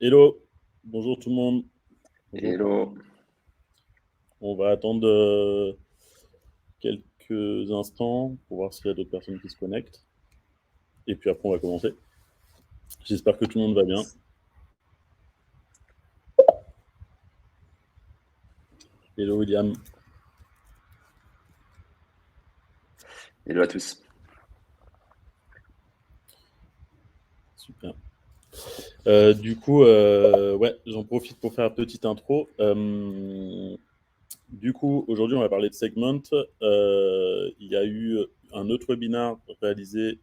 Hello, bonjour tout le monde. Bonjour. Hello. On va attendre quelques instants pour voir s'il y a d'autres personnes qui se connectent. Et puis après, on va commencer. J'espère que tout le monde va bien. Hello William. Hello à tous. Super. Du coup, ouais, j'en profite pour faire une petite intro. Du coup, aujourd'hui, on va parler de segment. Il y a eu un autre webinaire réalisé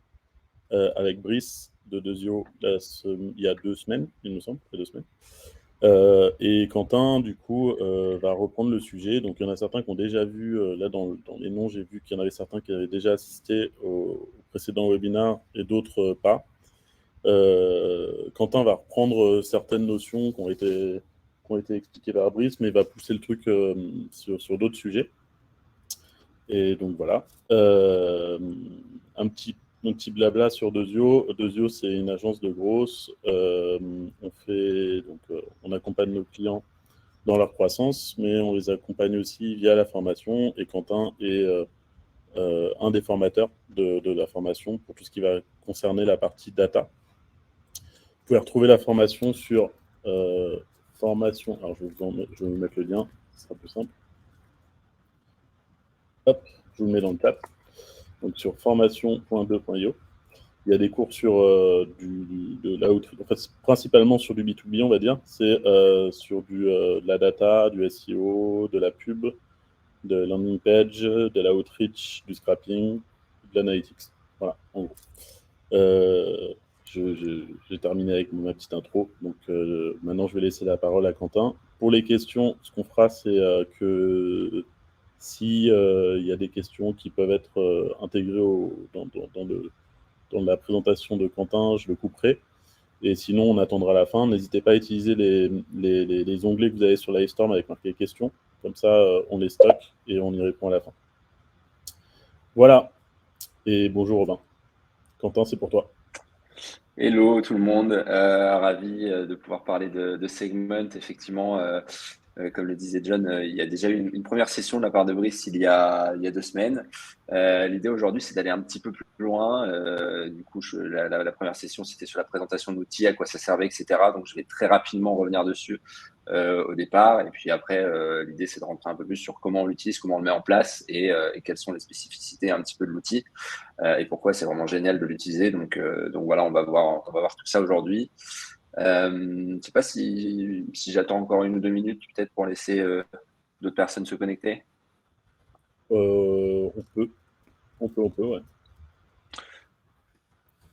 avec Brice de Dezio il y a 2 semaines, il me semble, il y a 2 semaines. Et Quentin, du coup, va reprendre le sujet. Donc, il y en a certains qui ont déjà vu, là, dans les noms, j'ai vu qu'il y en avait certains qui avaient déjà assisté au précédent webinaire et d'autres pas. Quentin va reprendre certaines notions qui ont été expliquées par Brice, mais va pousser le truc sur d'autres sujets. Et donc, voilà. Un petit blabla sur Dezio. Dezio, c'est une agence de grosses. On accompagne nos clients dans leur croissance, mais on les accompagne aussi via la formation. Et Quentin est un des formateurs de la formation pour tout ce qui va concerner la partie data. Vous pouvez retrouver la formation sur formation. Alors, je vais vous mettre le lien, ce sera plus simple. Hop, je vous le mets dans le chat. Donc, sur formation.2.io. Il y a des cours sur de l'outreach, en fait, principalement sur du B2B, on va dire. C'est sur de la data, du SEO, de la pub, de landing page, de la outreach, du scrapping, de l'analytics. Voilà, en gros. Euh, j'ai terminé avec ma petite intro. Donc maintenant, je vais laisser la parole à Quentin. Pour les questions, ce qu'on fera, c'est que si il y a des questions qui peuvent être intégrées dans la présentation de Quentin, je le couperai. Et sinon, on attendra la fin. N'hésitez pas à utiliser les onglets que vous avez sur l'iStorm avec marqué questions. Comme ça, on les stocke et on y répond à la fin. Voilà. Et bonjour Robin. Quentin, c'est pour toi. Hello tout le monde. Ravi de pouvoir parler de Segment. Effectivement, comme le disait John, il y a déjà eu une première session de la part de Brice il y a 2 semaines. L'idée aujourd'hui, c'est d'aller un petit peu plus loin. Du coup, la première session, c'était sur la présentation de l'outil, à quoi ça servait, etc. Donc, je vais très rapidement revenir dessus au départ. Et puis après, l'idée, c'est de rentrer un peu plus sur comment on l'utilise, comment on le met en place et quelles sont les spécificités un petit peu de l'outil et pourquoi c'est vraiment génial de l'utiliser. Donc voilà, on va voir tout ça aujourd'hui. Je ne sais pas si j'attends encore 1 ou 2 minutes peut-être pour laisser d'autres personnes se connecter. On peut, ouais.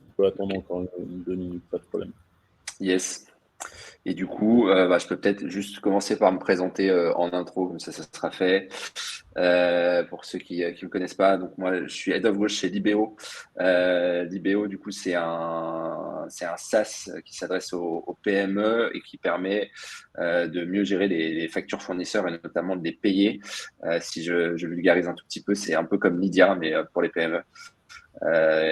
On peut attendre Ok. encore 2 minutes, pas de problème. Yes. Et du coup, je peux peut-être juste commencer par me présenter en intro, comme ça sera fait. Pour ceux qui ne me connaissent pas, donc moi, je suis Head of Growth chez Libéo. Libéo, du coup, c'est un SaaS qui s'adresse aux PME et qui permet de mieux gérer les factures fournisseurs et notamment de les payer. Si je vulgarise un tout petit peu, c'est un peu comme Lydia, mais pour les PME.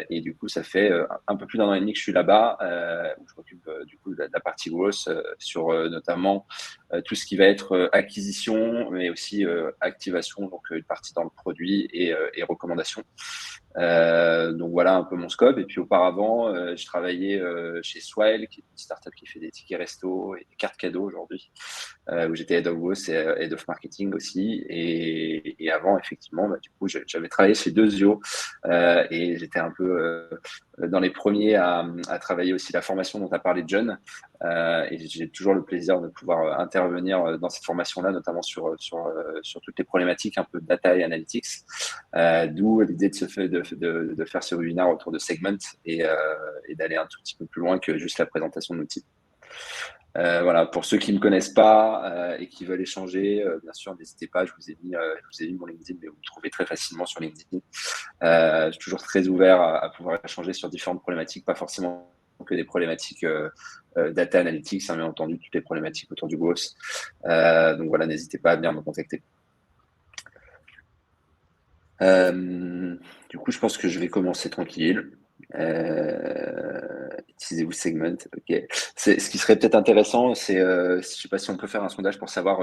Et du coup, ça fait un peu plus d'un an et demi que je suis là-bas, où je m'occupe du coup de la partie growth sur notamment tout ce qui va être acquisition, mais aussi activation, donc une partie dans le produit et recommandation. Donc voilà un peu mon scope. Et puis auparavant, je travaillais chez Swile, qui est une startup qui fait des tickets resto et des cartes cadeaux aujourd'hui, où j'étais head of growth et head of marketing aussi. Et avant, effectivement, du coup, j'avais travaillé chez Dezio et j'étais un peu dans les premiers à travailler aussi la formation dont a parlé John. Et j'ai toujours le plaisir de pouvoir intervenir dans cette formation-là, notamment sur toutes les problématiques un peu de data et analytics. D'où l'idée de faire ce webinaire autour de Segment et d'aller un tout petit peu plus loin que juste la présentation de l'outil. Voilà, pour ceux qui ne me connaissent pas et qui veulent échanger, bien sûr, n'hésitez pas. Je vous ai mis mon LinkedIn, mais vous me trouvez très facilement sur LinkedIn. Je suis toujours très ouvert à pouvoir échanger sur différentes problématiques, pas forcément que des problématiques data analytics, bien entendu, toutes les problématiques autour du growth. Donc voilà, n'hésitez pas à venir me contacter. Du coup, je pense que je vais commencer tranquille. Utilisez-vous Segment? Ok. Ce qui serait peut-être intéressant, c'est, je sais pas si on peut faire un sondage pour savoir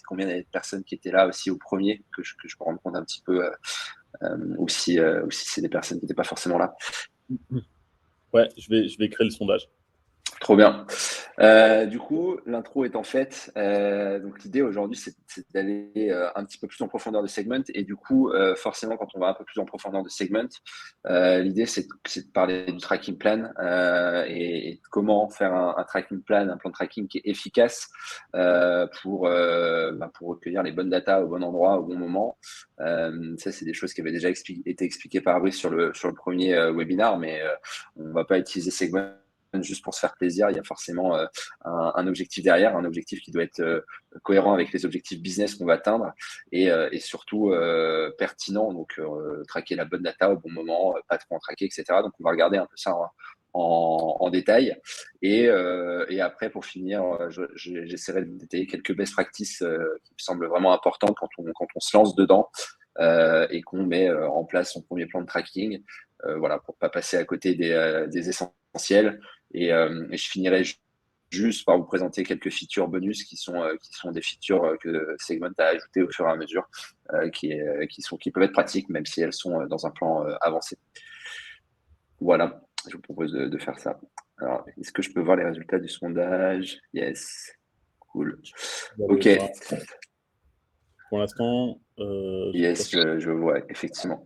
combien il y avait de personnes qui étaient là aussi au premier, que je me rende compte un petit peu, ou si c'est des personnes qui n'étaient pas forcément là. Ouais, je vais créer le sondage. Trop bien. Du coup, l'intro étant faite, donc l'idée aujourd'hui, c'est d'aller un petit peu plus en profondeur de segment. Et du coup, forcément, quand on va un peu plus en profondeur de segment, l'idée, c'est de parler du tracking plan et de comment faire un tracking plan, un plan de tracking qui est efficace pour recueillir les bonnes datas au bon endroit, au bon moment. Ça, c'est des choses qui avaient déjà été expliquées par Brice sur le premier webinaire, mais on ne va pas utiliser segment juste pour se faire plaisir. Il y a forcément un objectif derrière, un objectif qui doit être cohérent avec les objectifs business qu'on va atteindre et surtout pertinent. Donc, traquer la bonne data au bon moment, pas trop en traquer, etc. Donc, on va regarder un peu ça en détail. Et après, pour finir, j'essaierai de vous détailler quelques best practices qui me semblent vraiment importantes quand on se lance dedans et qu'on met en place son premier plan de tracking. Voilà, pour pas passer à côté des essentiels. Et je finirai juste par vous présenter quelques features bonus qui sont des features que Segment a ajoutées au fur et à mesure, qui peuvent être pratiques, même si elles sont dans un plan avancé. Voilà, je vous propose de faire ça. Alors, est-ce que je peux voir les résultats du sondage? Yes, cool. Ok. Pour l'instant, yes, je vois, effectivement.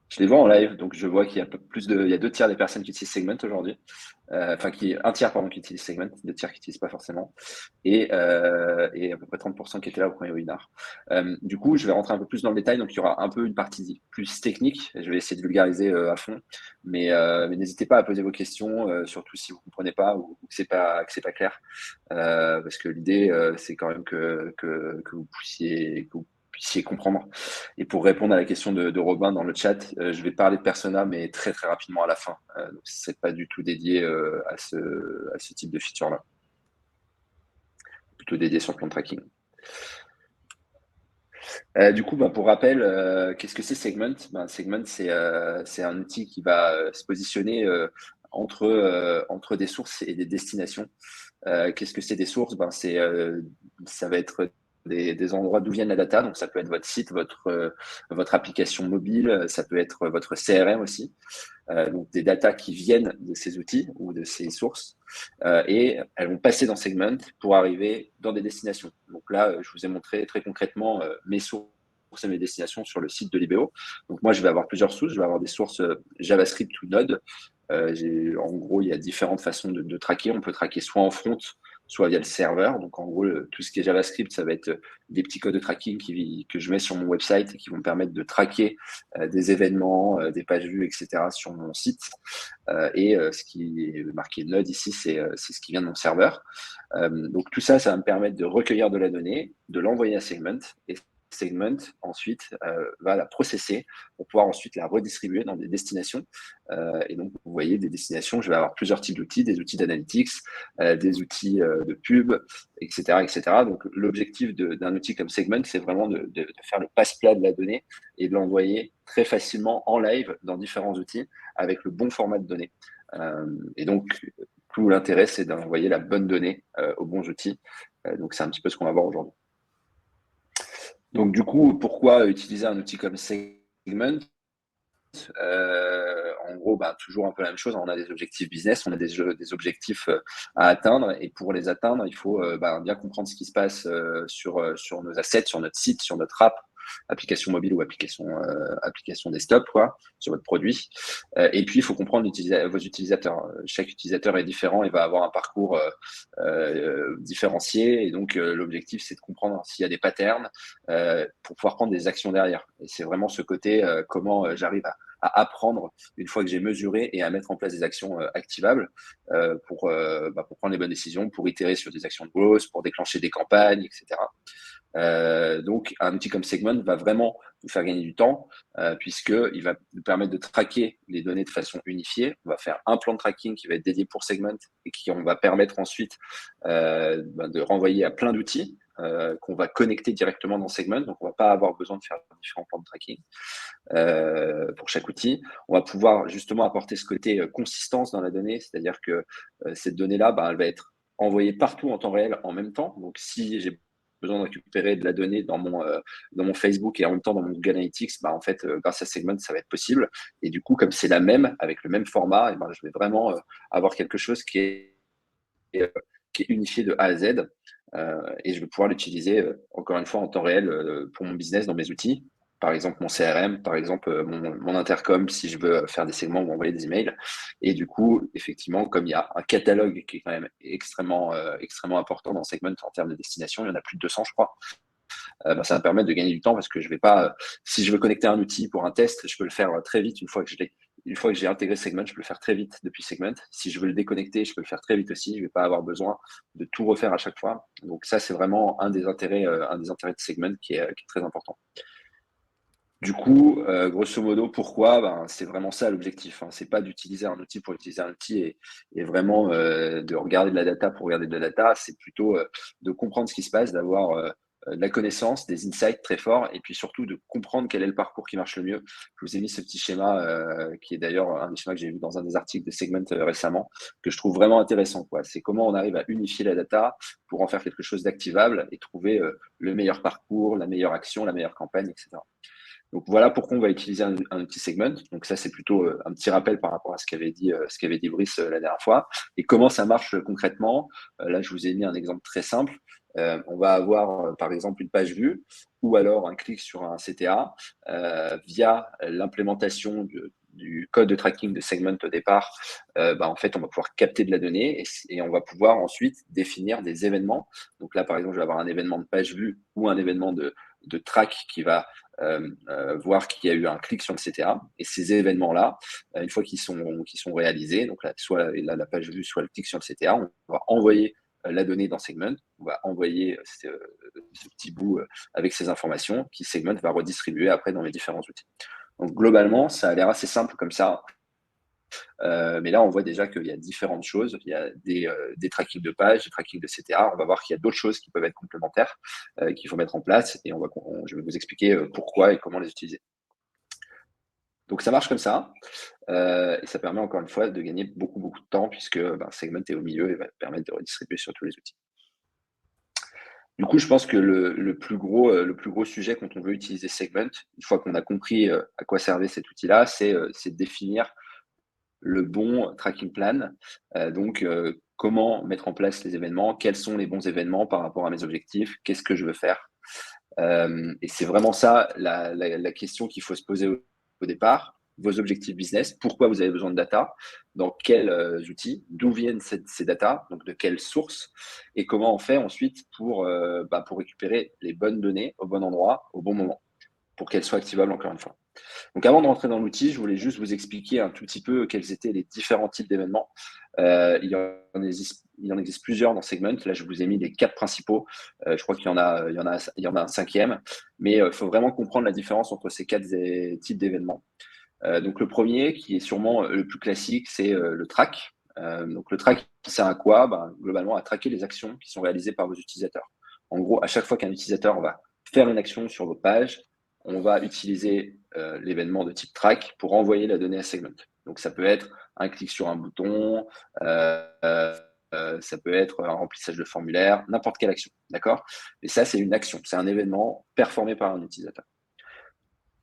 Je les vois en live, donc je vois qu'il y a il y a 2 tiers des personnes qui utilisent Segment aujourd'hui. Enfin, un tiers, pardon, qui utilise Segment, 2 tiers qui n'utilisent pas forcément. Et à peu près 30% qui étaient là au premier webinar. Du coup, je vais rentrer un peu plus dans le détail. Donc, il y aura un peu une partie plus technique. Je vais essayer de vulgariser à fond. Mais n'hésitez pas à poser vos questions, surtout si vous ne comprenez pas ou que c'est pas clair. Parce que l'idée, c'est quand même que vous puissiez comprendre. Et pour répondre à la question de Robin dans le chat, je vais parler de Persona, mais très très rapidement à la fin. Donc, ce n'est pas du tout dédié à ce type de feature-là. Plutôt dédié sur le plan de tracking. Du coup, pour rappel, qu'est-ce que c'est Segment? Segment, c'est un outil qui va se positionner entre des sources et des destinations. Qu'est-ce que c'est des sources? Ça va être des endroits d'où vient la data. Donc, ça peut être votre site, votre application mobile, ça peut être votre CRM aussi. Donc, des datas qui viennent de ces outils ou de ces sources. Et elles vont passer dans Segment pour arriver dans des destinations. Donc là, je vous ai montré très concrètement mes sources et mes destinations sur le site de Libéo. Donc moi, je vais avoir plusieurs sources. Je vais avoir des sources JavaScript ou Node. En gros, il y a différentes façons de traquer. On peut traquer soit en front, soit via le serveur. Donc, en gros, tout ce qui est JavaScript, ça va être des petits codes de tracking que je mets sur mon website et qui vont me permettre de traquer des événements, des pages vues, etc. sur mon site. Ce qui est marqué Node ici, c'est ce qui vient de mon serveur. Donc, tout ça, ça va me permettre de recueillir de la donnée, de l'envoyer à Segment. Et Segment, ensuite, va la processer pour pouvoir ensuite la redistribuer dans des destinations. Et donc, vous voyez, des destinations, je vais avoir plusieurs types d'outils, des outils d'analytics, des outils de pub, etc., etc. Donc, l'objectif d'un outil comme Segment, c'est vraiment de faire le passe-plat de la donnée et de l'envoyer très facilement en live dans différents outils avec le bon format de données. Et donc, tout l'intérêt, c'est d'envoyer la bonne donnée aux bons outils. Donc, c'est un petit peu ce qu'on va voir aujourd'hui. Donc, du coup, pourquoi utiliser un outil comme Segment? En gros, toujours un peu la même chose. On a des objectifs business, on a des objectifs à atteindre. Et pour les atteindre, il faut bien comprendre ce qui se passe sur nos assets, sur notre site, sur notre app, application mobile ou application desktop, sur votre produit. Et puis, il faut comprendre vos utilisateurs. Chaque utilisateur est différent et va avoir un parcours différencié. Et donc, l'objectif, c'est de comprendre s'il y a des patterns pour pouvoir prendre des actions derrière. Et c'est vraiment ce côté, comment j'arrive à apprendre une fois que j'ai mesuré et à mettre en place des actions activables pour prendre les bonnes décisions, pour itérer sur des actions de growth, pour déclencher des campagnes, etc. Donc, un outil comme Segment va vraiment nous faire gagner du temps puisqu'il va nous permettre de traquer les données de façon unifiée. On va faire un plan de tracking qui va être dédié pour Segment et on va permettre ensuite de renvoyer à plein d'outils qu'on va connecter directement dans Segment. Donc, on ne va pas avoir besoin de faire différents plans de tracking pour chaque outil. On va pouvoir justement apporter ce côté consistance dans la donnée, c'est-à-dire que cette donnée-là, elle va être envoyée partout en temps réel en même temps. Donc, si j'ai besoin de récupérer de la donnée dans mon Facebook et en même temps dans mon Google Analytics, en fait, grâce à Segment, ça va être possible. Et du coup, comme c'est la même, avec le même format, et je vais vraiment avoir quelque chose qui est unifié de A à Z. Et je vais pouvoir l'utiliser, encore une fois, en temps réel pour mon business dans mes outils. Par exemple, mon CRM, par exemple, mon intercom, si je veux faire des segments ou envoyer des emails. Et du coup, effectivement, comme il y a un catalogue qui est quand même extrêmement important dans Segment en termes de destination, il y en a plus de 200, je crois. Ça va me permettre de gagner du temps parce que je vais pas, si je veux connecter un outil pour un test, je peux le faire très vite une fois que j'ai intégré Segment, je peux le faire très vite depuis Segment. Si je veux le déconnecter, je peux le faire très vite aussi. Je ne vais pas avoir besoin de tout refaire à chaque fois. Donc ça, c'est vraiment un des intérêts de Segment qui est très important. Du coup, grosso modo, pourquoi c'est vraiment ça l'objectif. C'est pas d'utiliser un outil pour utiliser un outil et vraiment de regarder de la data pour regarder de la data. C'est plutôt de comprendre ce qui se passe, d'avoir de la connaissance, des insights très forts et puis surtout de comprendre quel est le parcours qui marche le mieux. Je vous ai mis ce petit schéma qui est d'ailleurs un des schémas que j'ai vu dans un des articles de Segment récemment, que je trouve vraiment intéressant. C'est comment on arrive à unifier la data pour en faire quelque chose d'activable et trouver le meilleur parcours, la meilleure action, la meilleure campagne, etc. Donc voilà pourquoi on va utiliser un outil Segment. Donc ça, c'est plutôt un petit rappel par rapport à ce qu'avait dit Brice la dernière fois. Et comment ça marche concrètement. Là, je vous ai mis un exemple très simple. On va avoir par exemple une page vue ou alors un clic sur un CTA via l'implémentation du code de tracking de Segment au départ. En fait, on va pouvoir capter de la donnée et on va pouvoir ensuite définir des événements. Donc là, par exemple, je vais avoir un événement de page vue ou un événement de track qui va voir qu'il y a eu un clic sur le CTA. Et ces événements-là, une fois qu'ils sont réalisés, donc là, soit la page vue, soit le clic sur le CTA, on va envoyer la donnée dans Segment, on va envoyer ce petit bout avec ces informations qui Segment va redistribuer après dans les différents outils. Donc globalement, ça a l'air assez simple comme ça. Mais là, on voit déjà qu'il y a différentes choses. Il y a des trackings de pages, des trackings de CTA. On va voir qu'il y a d'autres choses qui peuvent être complémentaires, qu'il faut mettre en place. Et je vais vous expliquer pourquoi et comment les utiliser. Donc, ça marche comme ça. Et ça permet encore une fois de gagner beaucoup, beaucoup de temps puisque Segment est au milieu et va permettre de redistribuer sur tous les outils. Du coup, je pense que le plus gros sujet quand on veut utiliser Segment, une fois qu'on a compris à quoi servait cet outil-là, c'est de définir le bon tracking plan. Donc, comment mettre en place les événements, quels sont les bons événements par rapport à mes objectifs, qu'est-ce que je veux faire. Et c'est vraiment ça la question qu'il faut se poser au départ. Vos objectifs business, pourquoi vous avez besoin de data, dans quels outils, d'où viennent ces data, donc de quelles sources, et comment on fait ensuite pour récupérer les bonnes données au bon endroit, au bon moment, pour qu'elles soient activables encore une fois. Donc avant de rentrer dans l'outil, je voulais juste vous expliquer un tout petit peu quels étaient les différents types d'événements. Il y en existe plusieurs dans Segment. Là, je vous ai mis les 4 principaux. Je crois qu'il y en a un 5e. Mais il faut vraiment comprendre la différence entre ces 4 types d'événements. Donc le premier, qui est sûrement le plus classique, c'est le track. Donc le track sert à quoi? Globalement, à traquer les actions qui sont réalisées par vos utilisateurs. En gros, à chaque fois qu'un utilisateur va faire une action sur votre page, on va utiliser l'événement de type track pour envoyer la donnée à Segment. Donc ça peut être un clic sur un bouton, ça peut être un remplissage de formulaire, n'importe quelle action, d'accord? Et ça, c'est une action, c'est un événement performé par un utilisateur.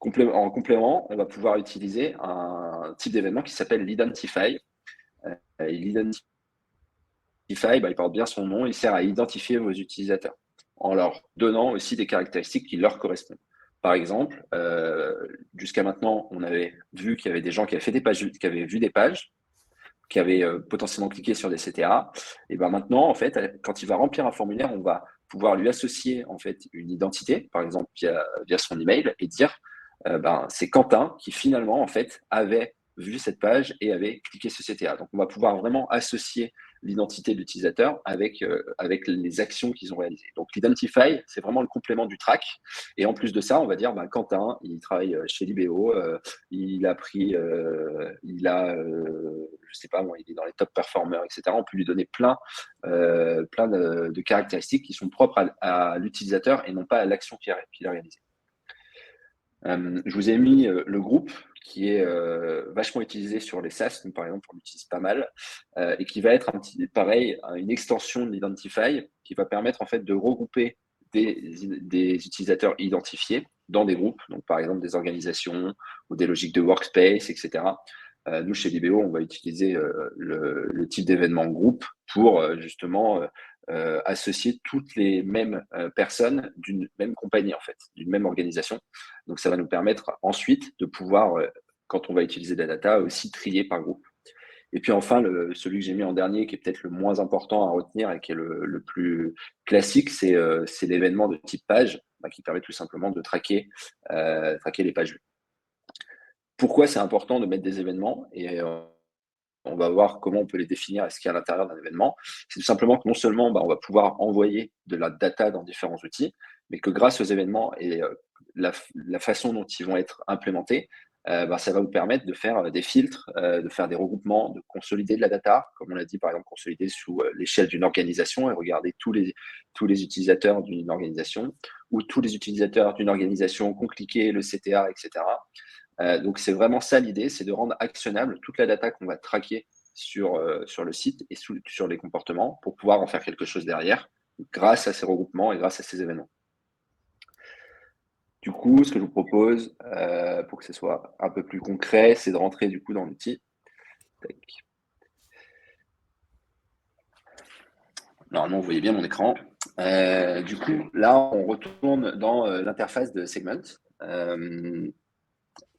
En complément, on va pouvoir utiliser un type d'événement qui s'appelle l'Identify. L'Identify, il porte bien son nom, il sert à identifier vos utilisateurs en leur donnant aussi des caractéristiques qui leur correspondent. Par exemple, jusqu'à maintenant, on avait vu qu'il y avait des gens qui avaient fait des pages, qui avaient vu des pages, qui avaient potentiellement cliqué sur des CTA. Et maintenant, en fait, quand il va remplir un formulaire, on va pouvoir lui associer en fait une identité, par exemple via son email, et dire c'est Quentin qui finalement en fait avait vu cette page et avait cliqué ce CTA. Donc, on va pouvoir vraiment associer l'identité de l'utilisateur avec les actions qu'ils ont réalisées. Donc, l'Identify, c'est vraiment le complément du track. Et en plus de ça, on va dire, Quentin, il travaille chez Libéo, il a pris, je sais pas, il est dans les top performers, etc. On peut lui donner plein de caractéristiques qui sont propres à l'utilisateur et non pas à l'action qu'il a réalisée. Je vous ai mis le groupe qui est vachement utilisé sur les SaaS, donc par exemple, on l'utilise pas mal, et qui va être une extension de l'Identify qui va permettre en fait de regrouper des utilisateurs identifiés dans des groupes, donc par exemple des organisations ou des logiques de workspace, etc. Nous, chez Libéo, on va utiliser le type d'événement groupe pour justement associer toutes les mêmes personnes d'une même compagnie, en fait, d'une même organisation. Donc, ça va nous permettre ensuite de pouvoir, quand on va utiliser la data, aussi trier par groupe. Et puis enfin, celui que j'ai mis en dernier, qui est peut-être le moins important à retenir et qui est le plus classique, c'est l'événement de type page, qui permet tout simplement de traquer les pages vues. Pourquoi c'est important de mettre des événements et on va voir comment on peut les définir et ce qu'il y a à l'intérieur d'un événement. C'est tout simplement que non seulement on va pouvoir envoyer de la data dans différents outils, mais que grâce aux événements et la façon dont ils vont être implémentés, ça va vous permettre de faire des filtres, de faire des regroupements, de consolider de la data, comme on l'a dit par exemple, consolider sous l'échelle d'une organisation et regarder tous les utilisateurs d'une organisation ou tous les utilisateurs d'une organisation qui ont cliqué le CTA, etc. Donc, c'est vraiment ça l'idée, c'est de rendre actionnable toute la data qu'on va traquer sur le site et sur les comportements pour pouvoir en faire quelque chose derrière grâce à ces regroupements et grâce à ces événements. Du coup, ce que je vous propose pour que ce soit un peu plus concret, c'est de rentrer du coup dans l'outil. Normalement, vous voyez bien mon écran. Du coup, là, on retourne dans l'interface de Segment.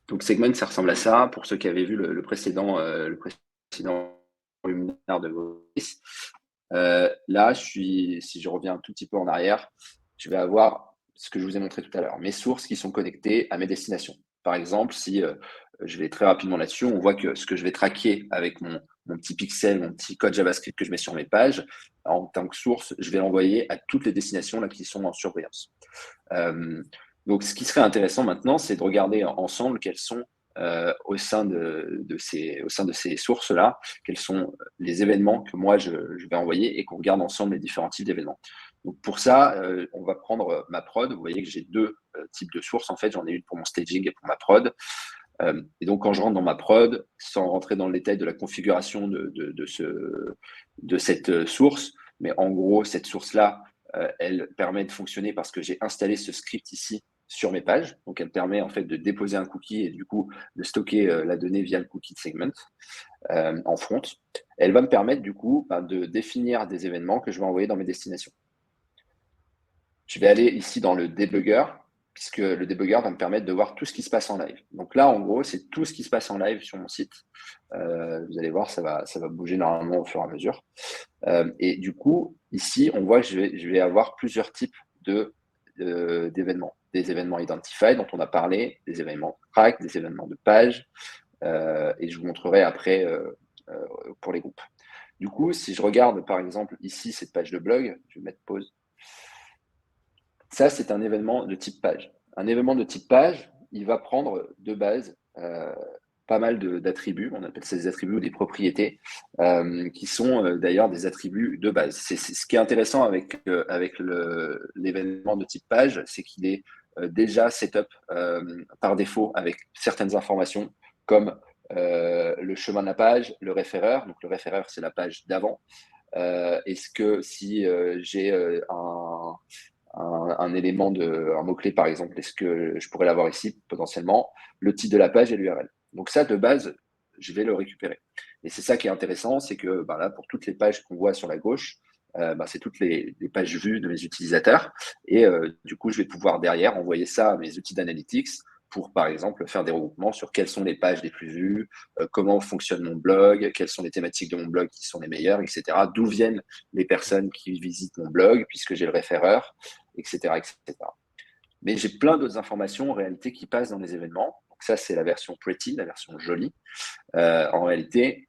Donc, Segment, ça ressemble à ça. Pour ceux qui avaient vu le précédent webinaire de Voice. Là, si je reviens un tout petit peu en arrière, je vais avoir ce que je vous ai montré tout à l'heure, mes sources qui sont connectées à mes destinations. Par exemple, si je vais très rapidement là-dessus, on voit que ce que je vais traquer avec mon petit pixel, mon petit code JavaScript que je mets sur mes pages, en tant que source, je vais l'envoyer à toutes les destinations là, qui sont en surveillance. Donc, ce qui serait intéressant maintenant, c'est de regarder ensemble quels sont au sein de ces sources-là, quels sont les événements que moi je vais envoyer et qu'on regarde ensemble les différents types d'événements. Donc pour ça, on va prendre ma prod. Vous voyez que j'ai deux types de sources. En fait, j'en ai une pour mon staging et pour ma prod. Et donc, quand je rentre dans ma prod, sans rentrer dans le détail de la configuration de cette source, mais en gros, cette source-là, elle permet de fonctionner parce que j'ai installé ce script ici sur mes pages. Donc, elle permet en fait de déposer un cookie et du coup de stocker la donnée via le cookie de segment en front. Elle va me permettre du coup de définir des événements que je vais envoyer dans mes destinations. Je vais aller ici dans le debugger, puisque le debugger va me permettre de voir tout ce qui se passe en live. Donc là, en gros, c'est tout ce qui se passe en live sur mon site. Vous allez voir, ça va bouger normalement au fur et à mesure. Et du coup, ici, on voit que je vais avoir plusieurs types d'événements. Des événements identified dont on a parlé, des événements track, des événements de page, et je vous montrerai après pour les groupes. Du coup, si je regarde par exemple ici cette page de blog, je vais mettre pause. Ça, c'est un événement de type page. Un événement de type page, il va prendre de base pas mal d'attributs, on appelle ça des attributs ou des propriétés, qui sont d'ailleurs des attributs de base. C'est ce qui est intéressant avec l'événement de type page, c'est qu'il est déjà setup par défaut avec certaines informations comme le chemin de la page, le référeur. Donc le référeur, c'est la page d'avant. Est-ce que si j'ai un élément un mot-clé, par exemple, est-ce que je pourrais l'avoir ici potentiellement, le titre de la page et l'URL. Donc ça, de base, je vais le récupérer. Et c'est ça qui est intéressant, c'est que là, pour toutes les pages qu'on voit sur la gauche, c'est toutes les pages vues de mes utilisateurs. Et du coup, je vais pouvoir derrière envoyer ça à mes outils d'analytics pour, par exemple, faire des regroupements sur quelles sont les pages les plus vues, comment fonctionne mon blog, quelles sont les thématiques de mon blog qui sont les meilleures, etc. D'où viennent les personnes qui visitent mon blog, puisque j'ai le référeur, etc. Mais j'ai plein d'autres informations en réalité qui passent dans les événements. Donc ça, c'est la version pretty, la version jolie. En réalité,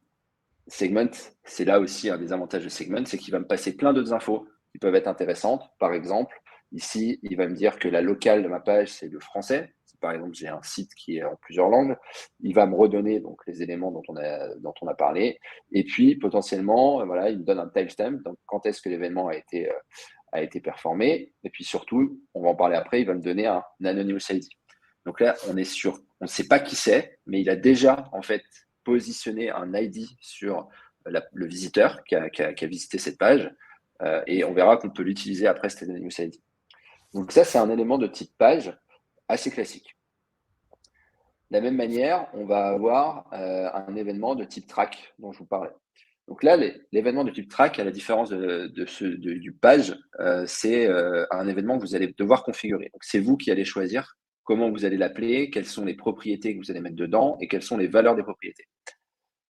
Segment, c'est là aussi un des avantages de Segment, c'est qu'il va me passer plein d'autres infos qui peuvent être intéressantes. Par exemple, ici, il va me dire que la locale de ma page, c'est le français. Si par exemple, j'ai un site qui est en plusieurs langues, il va me redonner donc les éléments dont on a parlé. Et puis, potentiellement, voilà, il me donne un timestamp, donc quand est-ce que l'événement a été performé. Et puis surtout, on va en parler après, il va me donner un Anonymous ID. Donc là, on ne sait pas qui c'est, mais il a déjà en fait positionner un ID sur le visiteur qui a visité cette page et on verra qu'on peut l'utiliser après cet Anonymous ID. Donc ça, c'est un élément de type page assez classique. De la même manière, on va avoir un événement de type track dont je vous parlais. Donc là, l'événement de type track, à la différence du page, c'est un événement que vous allez devoir configurer. Donc c'est vous qui allez choisir comment vous allez l'appeler, quelles sont les propriétés que vous allez mettre dedans et quelles sont les valeurs des propriétés.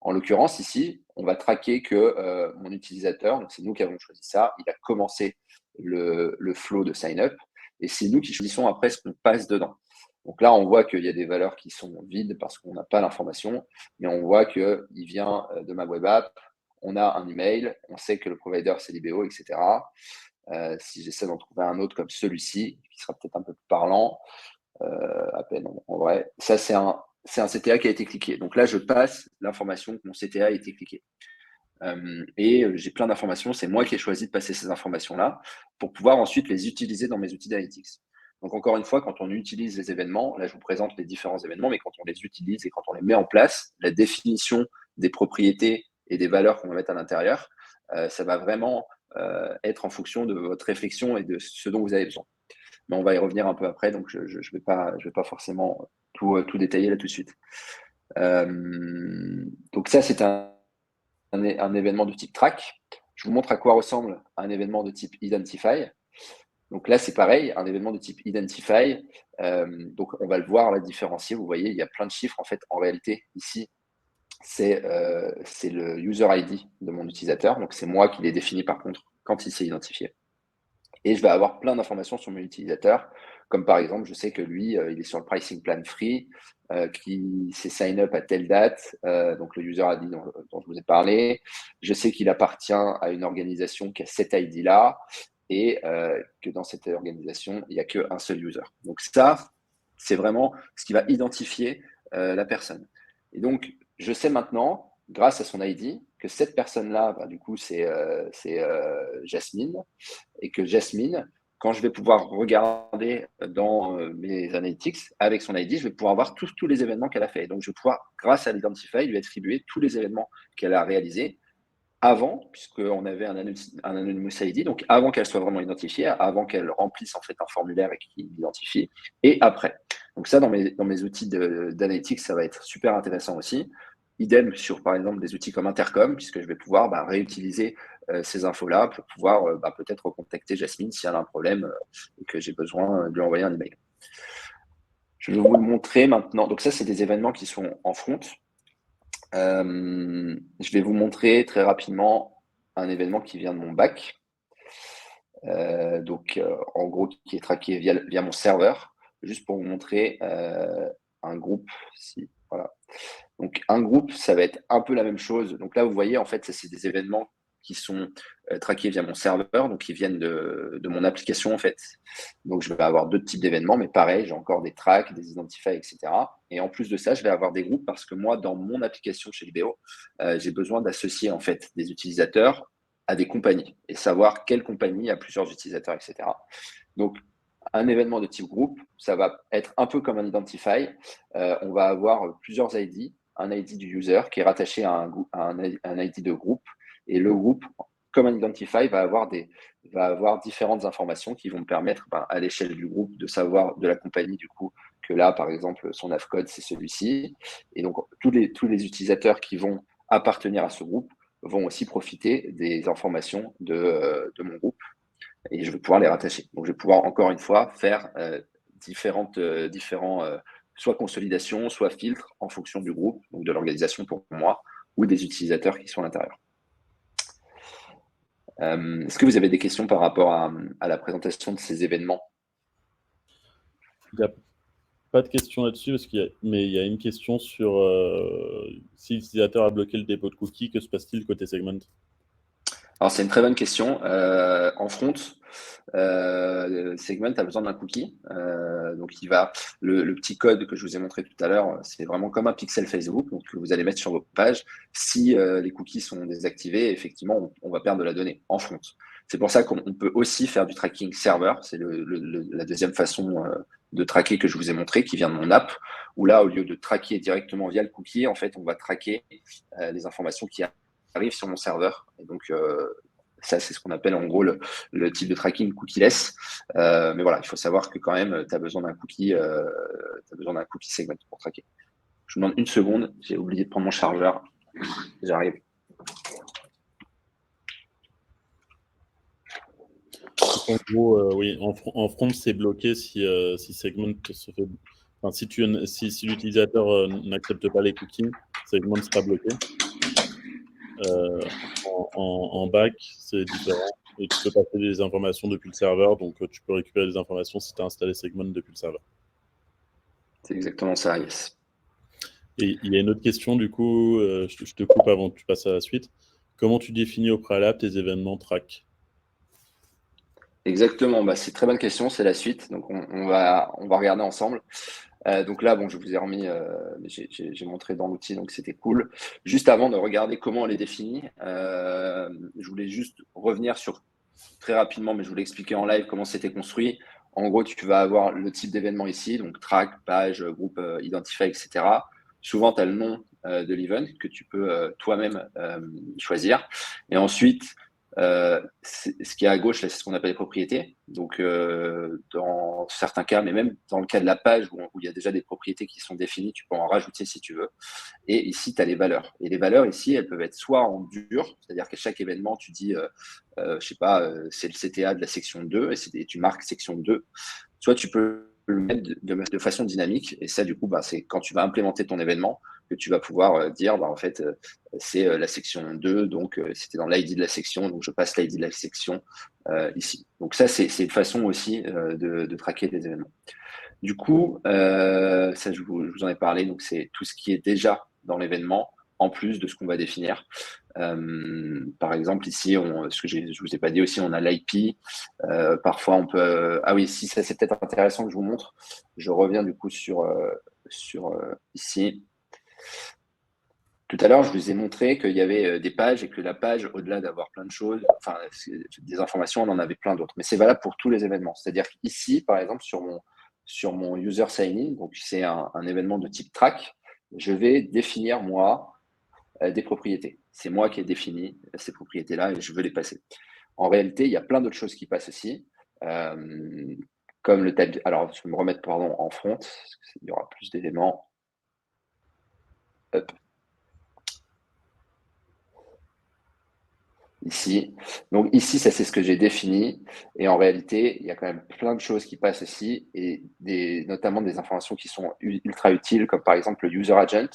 En l'occurrence, ici, on va traquer que mon utilisateur, donc c'est nous qui avons choisi ça, il a commencé le flow de sign-up et c'est nous qui choisissons après ce qu'on passe dedans. Donc là, on voit qu'il y a des valeurs qui sont vides parce qu'on n'a pas l'information, mais on voit qu'il vient de ma web app, on a un email, on sait que le provider c'est Libéo, etc. Si j'essaie d'en trouver un autre comme celui-ci, qui sera peut-être un peu plus parlant, à peine en vrai, ça c'est un CTA qui a été cliqué. Donc là, je passe l'information que mon CTA a été cliqué. Et j'ai plein d'informations, c'est moi qui ai choisi de passer ces informations-là pour pouvoir ensuite les utiliser dans mes outils d'analytics. Donc encore une fois, quand on utilise les événements, là je vous présente les différents événements, mais quand on les utilise et quand on les met en place, la définition des propriétés et des valeurs qu'on va mettre à l'intérieur, ça va vraiment être en fonction de votre réflexion et de ce dont vous avez besoin. Mais on va y revenir un peu après, donc je ne vais pas forcément tout détailler là tout de suite. Donc ça, c'est un événement de type track. Je vous montre à quoi ressemble un événement de type identify. Donc là, c'est pareil, un événement de type identify. Donc on va le voir, la différencier. Vous voyez, il y a plein de chiffres. En fait, en réalité, ici, c'est le user ID de mon utilisateur. Donc c'est moi qui l'ai défini par contre quand il s'est identifié. Et je vais avoir plein d'informations sur mon utilisateur, comme par exemple, je sais que lui, il est sur le pricing plan free, qui s'est sign up à telle date, donc le user ID dont je vous ai parlé. Je sais qu'il appartient à une organisation qui a cet ID-là et que dans cette organisation, il n'y a qu'un seul user. Donc ça, c'est vraiment ce qui va identifier la personne. Et donc, je sais maintenant, grâce à son ID, que cette personne-là, bah, du coup, c'est Jasmine, et que Jasmine, quand je vais pouvoir regarder dans mes analytics avec son ID, je vais pouvoir voir tous les événements qu'elle a fait. Donc, je vais pouvoir, grâce à l'Identify, lui attribuer tous les événements qu'elle a réalisés avant, puisqu'on avait un Anonymous ID, donc avant qu'elle soit vraiment identifiée, avant qu'elle remplisse en fait un formulaire et qu'il l'identifie, et après. Donc ça, dans mes outils d'analytics, ça va être super intéressant aussi. Idem sur, par exemple, des outils comme Intercom, puisque je vais pouvoir réutiliser ces infos-là pour pouvoir peut-être recontacter Jasmine si elle a un problème et que j'ai besoin de lui envoyer un email. Je vais vous le montrer maintenant. Donc ça, c'est des événements qui sont en front. Je vais vous montrer très rapidement un événement qui vient de mon back. En gros, qui est traqué via mon serveur. Juste pour vous montrer un groupe. Voilà. Donc, un groupe, ça va être un peu la même chose. Donc là, vous voyez, en fait, ça, c'est des événements qui sont traqués via mon serveur, donc qui viennent de mon application, en fait. Donc, je vais avoir deux types d'événements, mais pareil, j'ai encore des tracks, des identifiers, etc. Et en plus de ça, je vais avoir des groupes parce que moi, dans mon application chez Libéo, j'ai besoin d'associer, en fait, des utilisateurs à des compagnies et savoir quelle compagnie a plusieurs utilisateurs, etc. Donc, un événement de type groupe, ça va être un peu comme un Identify. On va avoir plusieurs ID, un ID du user qui est rattaché à un ID de groupe. Et le groupe, comme un Identify, va avoir différentes informations qui vont me permettre, à l'échelle du groupe, de savoir de la compagnie, du coup, que là, par exemple, son AFCode, c'est celui-ci. Et donc, tous les utilisateurs qui vont appartenir à ce groupe vont aussi profiter des informations de mon groupe et je vais pouvoir les rattacher. Donc, je vais pouvoir, encore une fois, faire différents soit consolidation, soit filtres en fonction du groupe, donc de l'organisation pour moi, ou des utilisateurs qui sont à l'intérieur. Est-ce que vous avez des questions par rapport à la présentation de ces événements? Il n'y a pas de question là-dessus, mais il y a une question sur si l'utilisateur a bloqué le dépôt de cookies, que se passe-t-il côté segment? Alors, c'est une très bonne question. En front, Segment a besoin d'un cookie. Donc, le petit code que je vous ai montré tout à l'heure, c'est vraiment comme un pixel Facebook, donc que vous allez mettre sur vos pages. Si les cookies sont désactivés, effectivement, on va perdre de la donnée en front. C'est pour ça qu'on peut aussi faire du tracking serveur. C'est la deuxième façon de traquer que je vous ai montré, qui vient de mon app, où là, au lieu de traquer directement via le cookie, en fait, on va traquer les informations qui arrivent sur mon serveur. Et donc, ça, c'est ce qu'on appelle en gros le type de tracking cookieless. Mais voilà, il faut savoir que quand même, tu as besoin d'un cookie, segment pour traquer. Je vous demande une seconde, j'ai oublié de prendre mon chargeur. J'arrive. En gros, oui, en front, c'est bloqué si segment se fait. Enfin, si l'utilisateur n'accepte pas les cookies, segment sera bloqué. En back, c'est différent. Et tu peux passer des informations depuis le serveur, donc tu peux récupérer des informations si tu as installé segment depuis le serveur. C'est exactement ça, yes. Et il y a une autre question, du coup, je te coupe avant que tu passes à la suite. Comment tu définis au préalable tes événements track? Exactement, c'est une très bonne question, c'est la suite. Donc on va regarder ensemble. Donc là, bon, je vous ai remis, j'ai montré dans l'outil, donc c'était cool. Juste avant de regarder comment on les définit, je voulais juste revenir sur très rapidement, mais je voulais expliquer en live comment c'était construit. En gros, tu vas avoir le type d'événement ici, donc track, page, groupe identify, etc. Souvent, tu as le nom de l'event que tu peux toi-même choisir. Et ensuite, ce qui est à gauche, là, c'est ce qu'on appelle les propriétés. Donc, dans certains cas, mais même dans le cas de la page où il y a déjà des propriétés qui sont définies, tu peux en rajouter si tu veux. Et ici, tu as les valeurs. Et les valeurs, ici, elles peuvent être soit en dur, c'est-à-dire qu'à chaque événement, tu dis, je sais pas, c'est le CTA de la section 2, et tu marques section 2. Soit tu peux le mettre de façon dynamique, et ça, du coup, c'est quand tu vas implémenter ton événement que tu vas pouvoir dire, en fait, c'est la section 2, donc c'était dans l'ID de la section, donc je passe l'ID de la section ici. Donc ça, c'est une façon aussi de traquer les événements. Du coup, ça, je vous en ai parlé, donc c'est tout ce qui est déjà dans l'événement, en plus de ce qu'on va définir. Par exemple, ici, ce que je vous ai pas dit aussi, on a l'IP. Parfois, on peut. Ah oui, si ça c'est peut-être intéressant que je vous montre. Je reviens du coup sur ici. Tout à l'heure, je vous ai montré qu'il y avait des pages et que la page, au-delà d'avoir plein de choses, enfin des informations, on en avait plein d'autres. Mais c'est valable pour tous les événements. C'est-à-dire qu'ici, par exemple, sur mon user sign-in, donc c'est un événement de type track, je vais définir moi des propriétés. C'est moi qui ai défini ces propriétés-là et je veux les passer. En réalité, il y a plein d'autres choses qui passent aussi, comme le type. Alors, je vais me remettre en front, parce qu'il y aura plus d'éléments. Hop. Ici. Donc ici, ça c'est ce que j'ai défini. Et en réalité, il y a quand même plein de choses qui passent aussi, et notamment des informations qui sont ultra utiles, comme par exemple le user agent,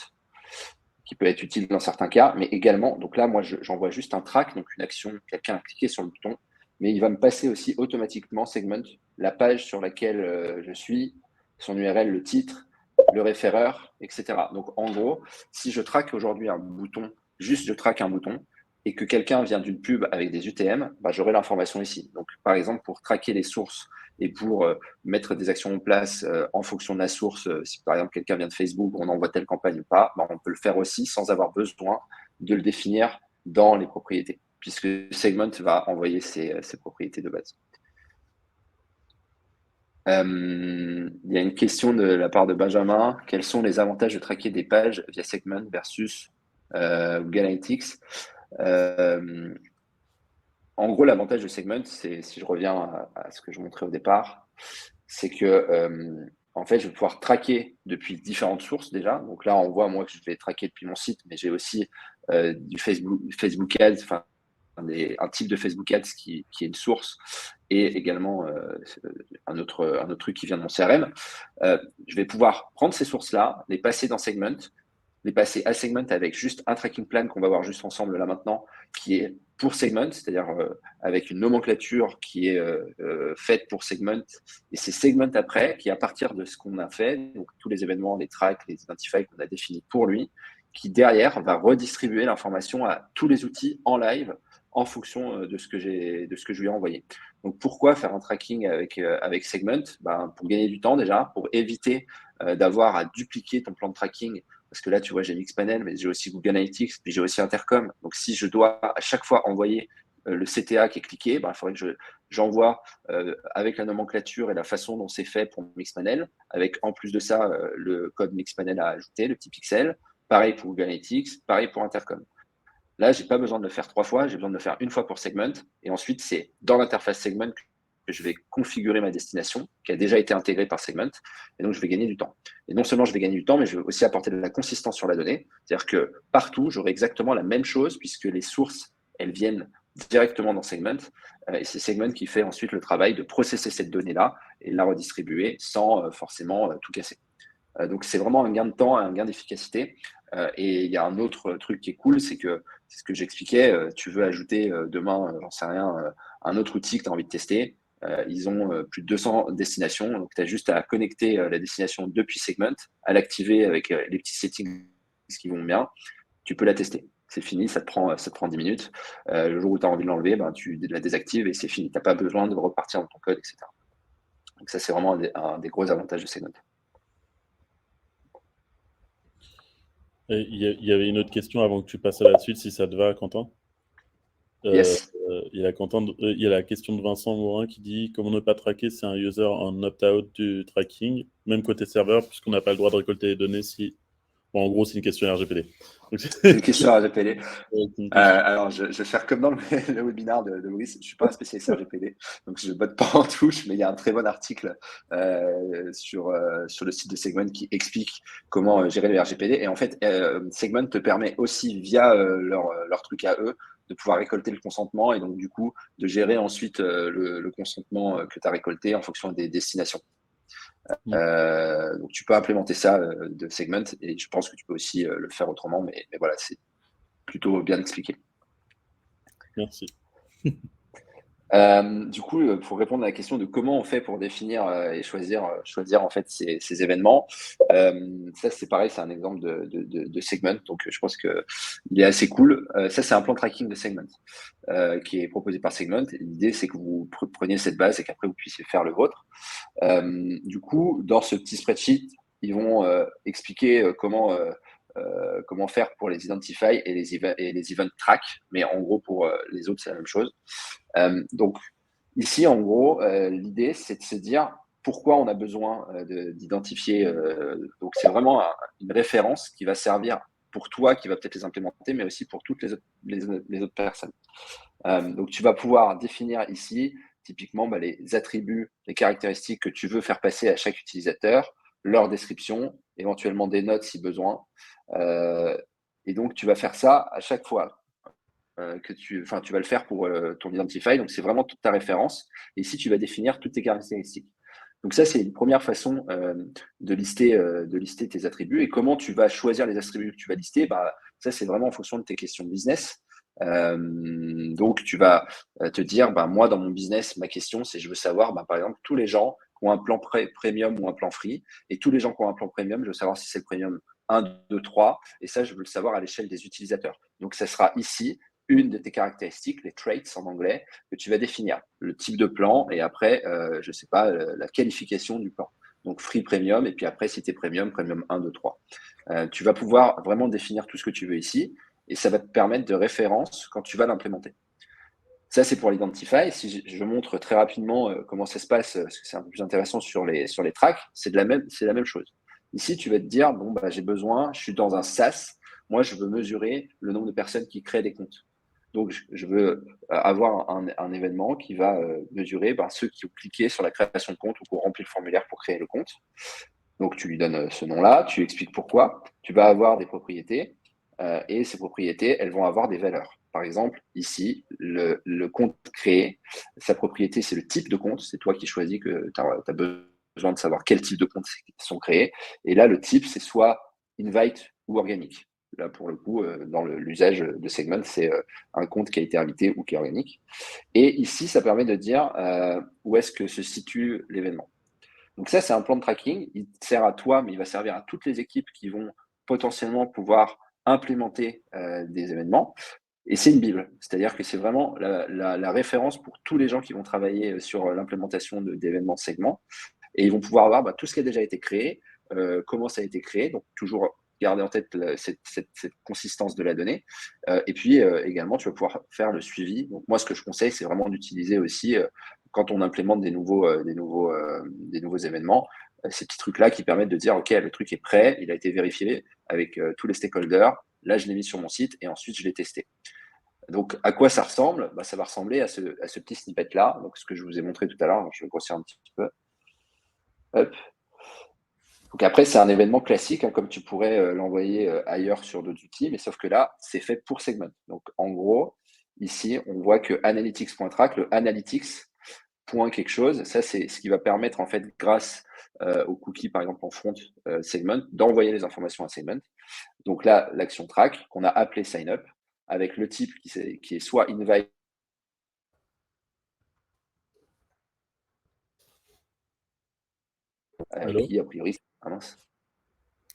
qui peut être utile dans certains cas, mais également, donc là, moi, j'envoie juste un track, donc une action, quelqu'un a cliqué sur le bouton, mais il va me passer aussi automatiquement segment, la page sur laquelle je suis, son URL, le titre, le référeur, etc. Donc en gros, si je traque aujourd'hui un bouton, juste je traque un bouton, et que quelqu'un vient d'une pub avec des UTM, j'aurai l'information ici. Donc par exemple, pour traquer les sources et pour mettre des actions en place en fonction de la source, si par exemple quelqu'un vient de Facebook, on envoie telle campagne ou pas, on peut le faire aussi sans avoir besoin de le définir dans les propriétés, puisque Segment va envoyer ses propriétés de base. Il y a une question de la part de Benjamin. Quels sont les avantages de traquer des pages via Segment versus Google Analytics? En gros, l'avantage de Segment, c'est, si je reviens à ce que je montrais au départ, c'est que en fait, je vais pouvoir traquer depuis différentes sources déjà. Donc là, on voit moi que je vais traquer depuis mon site, mais j'ai aussi du Facebook Ads, enfin un type de Facebook Ads qui est une source, et également un autre truc qui vient de mon CRM. Je vais pouvoir prendre ces sources-là, les passer dans Segment, les passer à Segment avec juste un tracking plan qu'on va voir juste ensemble là maintenant, qui est pour Segment, c'est-à-dire avec une nomenclature qui est faite pour Segment. Et c'est Segment après qui, à partir de ce qu'on a fait, donc tous les événements, les tracks, les identifiers qu'on a définis pour lui, qui derrière va redistribuer l'information à tous les outils en live en fonction de ce que je lui ai envoyé. Donc pourquoi faire un tracking avec Segment? Pour gagner du temps déjà, pour éviter d'avoir à dupliquer ton plan de tracking. Parce que là, tu vois, j'ai Mixpanel, mais j'ai aussi Google Analytics, puis j'ai aussi Intercom. Donc, si je dois à chaque fois envoyer le CTA qui est cliqué, il faudrait que j'envoie avec la nomenclature et la façon dont c'est fait pour Mixpanel, avec en plus de ça le code Mixpanel à ajouter, le petit pixel. Pareil pour Google Analytics, pareil pour Intercom. Là, je n'ai pas besoin de le faire 3 fois, j'ai besoin de le faire une fois pour Segment. Et ensuite, c'est dans l'interface Segment que je vais configurer ma destination, qui a déjà été intégrée par Segment. Et donc, je vais gagner du temps. Et non seulement je vais gagner du temps, mais je vais aussi apporter de la consistance sur la donnée. C'est-à-dire que partout, j'aurai exactement la même chose, puisque les sources, elles viennent directement dans Segment. Et c'est Segment qui fait ensuite le travail de processer cette donnée-là et la redistribuer sans forcément tout casser. Donc, c'est vraiment un gain de temps, un gain d'efficacité. Et il y a un autre truc qui est cool, c'est ce que j'expliquais, tu veux ajouter demain, j'en sais rien, un autre outil que tu as envie de tester. Ils ont plus de 200 destinations, donc tu as juste à connecter la destination depuis Segment, à l'activer avec les petits settings qui vont bien. Tu peux la tester. C'est fini, ça te prend 10 minutes. Le jour où tu as envie de l'enlever, tu la désactives et c'est fini. Tu n'as pas besoin de repartir dans ton code, etc. Donc ça, c'est vraiment un des gros avantages de Segment. Et il y avait une autre question avant que tu passes à la suite, si ça te va, Quentin. Yes. Il y a la question de Vincent Morin qui dit comment ne pas traquer si un user en opt-out du tracking, même côté serveur, puisqu'on n'a pas le droit de récolter les données si. Bon, en gros, c'est une question RGPD. C'est une question RGPD. Alors, je vais faire comme dans le webinaire de Maurice. Je ne suis pas un spécialiste RGPD, donc je ne botte pas en touche, mais il y a un très bon article sur le site de Segment qui explique comment gérer le RGPD. Et en fait, Segment te permet aussi, via leur truc à eux, de pouvoir récolter le consentement et donc, du coup, de gérer ensuite le consentement que tu as récolté en fonction des destinations. Donc, tu peux implémenter ça de Segment et je pense que tu peux aussi le faire autrement, mais voilà, c'est plutôt bien expliqué. Merci. Du coup, pour répondre à la question de comment on fait pour définir et choisir en fait ces événements, ça c'est pareil, c'est un exemple de Segment, donc je pense que il est assez cool. Ça c'est un plan tracking de Segment qui est proposé par Segment. L'idée c'est que vous preniez cette base et qu'après vous puissiez faire le vôtre. Du coup, dans ce petit spreadsheet, ils vont expliquer comment faire pour les identify et les event track, mais en gros pour les autres c'est la même chose. Donc ici en gros l'idée c'est de se dire pourquoi on a besoin d'identifier. Donc c'est vraiment une référence qui va servir pour toi qui va peut-être les implémenter, mais aussi pour toutes les autres personnes. Donc tu vas pouvoir définir ici typiquement les attributs, les caractéristiques que tu veux faire passer à chaque utilisateur, leur description, éventuellement des notes si besoin. Et donc, tu vas faire ça à chaque fois tu vas le faire pour ton Identify. Donc, c'est vraiment toute ta référence. Et ici, tu vas définir toutes tes caractéristiques. Donc, ça, c'est une première façon de lister tes attributs. Et comment tu vas choisir les attributs que tu vas lister, ça, c'est vraiment en fonction de tes questions de business. Donc, tu vas te dire, moi, dans mon business, ma question, c'est je veux savoir, par exemple, tous les gens qui ont un plan premium ou un plan free. Et tous les gens qui ont un plan premium, je veux savoir si c'est le premium 1, 2, 3. Et ça, je veux le savoir à l'échelle des utilisateurs. Donc, ça sera ici une de tes caractéristiques, les traits en anglais, que tu vas définir. Le type de plan et après, je ne sais pas, la qualification du plan. Donc, free premium. Et puis après, si tu es premium 1, 2, 3. Tu vas pouvoir vraiment définir tout ce que tu veux ici. Et ça va te permettre de référence quand tu vas l'implémenter. Ça, c'est pour l'Identify. Si je montre très rapidement comment ça se passe, parce que c'est un peu plus intéressant sur les tracks, c'est la même chose. Ici, tu vas te dire, j'ai besoin, je suis dans un SaaS, moi, je veux mesurer le nombre de personnes qui créent des comptes. Donc, je veux avoir un événement qui va mesurer ceux qui ont cliqué sur la création de compte ou qui ont rempli le formulaire pour créer le compte. Donc, tu lui donnes ce nom-là, tu expliques pourquoi. Tu vas avoir des propriétés et ces propriétés, elles vont avoir des valeurs. Par exemple, ici, le compte créé, sa propriété, c'est le type de compte. C'est toi qui choisis que tu as besoin de savoir quel type de comptes sont créés. Et là, le type, c'est soit invite ou organique. Là, pour le coup, dans l'usage de segment, c'est un compte qui a été invité ou qui est organique. Et ici, ça permet de dire où est-ce que se situe l'événement. Donc ça, c'est un plan de tracking. Il sert à toi, mais il va servir à toutes les équipes qui vont potentiellement pouvoir implémenter des événements. Et c'est une Bible, c'est-à-dire que c'est vraiment la référence pour tous les gens qui vont travailler sur l'implémentation d'événements segments. Et ils vont pouvoir voir tout ce qui a déjà été créé, comment ça a été créé, donc toujours garder en tête cette consistance de la donnée. Et puis également, tu vas pouvoir faire le suivi. Donc moi, ce que je conseille, c'est vraiment d'utiliser aussi, quand on implémente des nouveaux événements, ces petits trucs-là qui permettent de dire, OK, le truc est prêt, il a été vérifié avec tous les stakeholders, là, je l'ai mis sur mon site et ensuite, je l'ai testé. Donc, à quoi ça ressemble? Ça va ressembler à ce petit snippet-là, donc ce que je vous ai montré tout à l'heure. Je vais grossir un petit peu. Hop. Donc après, c'est un événement classique, comme tu pourrais l'envoyer ailleurs sur d'autres outils, mais sauf que là, c'est fait pour Segment. Donc en gros, ici, on voit que analytics.track, le analytics point quelque chose, ça c'est ce qui va permettre en fait, grâce aux cookies par exemple en front Segment, d'envoyer les informations à Segment. Donc là, l'action track qu'on a appelé sign up avec le type qui est soit invite. Allô? Qui a priori. Ah mince.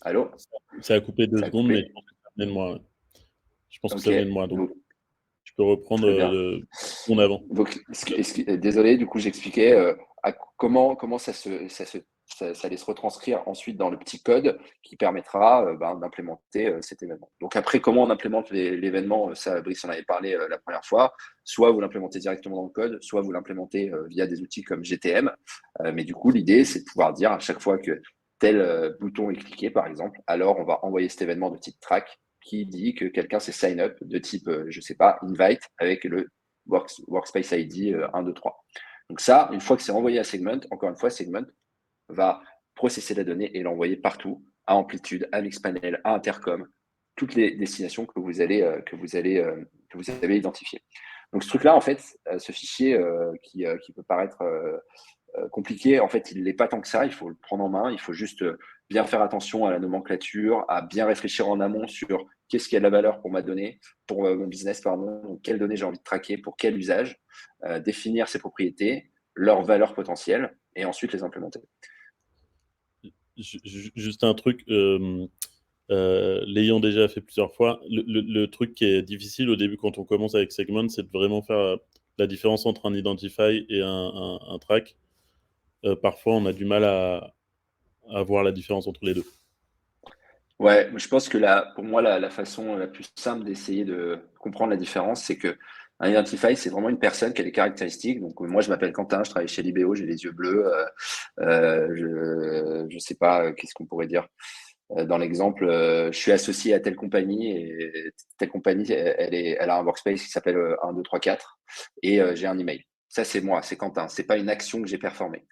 Allô? Ça a coupé 2 Ça a secondes, mais je coupé? pense que ça venait de moi. Ouais. Je pense que Ok. ça venait de moi, donc Donc, tu peux reprendre très bien. en avant. Donc, désolé, du coup, j'expliquais comment ça allait se retranscrire ensuite dans le petit code qui permettra d'implémenter cet événement. Donc après, comment on implémente l'événement, ça, Brice en avait parlé la première fois. Soit vous l'implémentez directement dans le code, soit vous l'implémentez via des outils comme GTM. Mais du coup, l'idée, c'est de pouvoir dire à chaque fois que tel bouton est cliqué, par exemple, alors on va envoyer cet événement de type track qui dit que quelqu'un s'est sign up de type, je sais pas, invite avec le Workspace ID 1, 2, 3. Donc ça, une fois que c'est envoyé à Segment, encore une fois, Segment va processer la donnée et l'envoyer partout, à Amplitude, à Mixpanel, à Intercom, toutes les destinations que vous avez identifiées. Donc ce truc-là, en fait, ce fichier qui peut paraître compliqué, en fait, il n'est pas tant que ça, il faut le prendre en main, il faut juste bien faire attention à la nomenclature, à bien réfléchir en amont sur qu'est-ce qui a de la valeur pour ma donnée, pour mon business, pardon, quelles données j'ai envie de traquer, pour quel usage, définir ses propriétés, leurs valeurs potentielles, et ensuite les implémenter. Juste un truc, l'ayant déjà fait plusieurs fois, le truc qui est difficile au début quand on commence avec Segment, c'est de vraiment faire la différence entre un Identify et un track. Parfois, on a du mal à voir la différence entre les deux. Ouais, je pense que pour moi, la façon la plus simple d'essayer de comprendre la différence, c'est que un Identify, c'est vraiment une personne qui a des caractéristiques. Donc, moi, je m'appelle Quentin, je travaille chez Libéo, j'ai les yeux bleus. Je sais pas, qu'est-ce qu'on pourrait dire. Dans l'exemple, je suis associé à telle compagnie et telle compagnie, elle a un workspace qui s'appelle 1, 2, 3, 4 et j'ai un email. Ça, c'est moi, c'est Quentin. C'est pas une action que j'ai performée.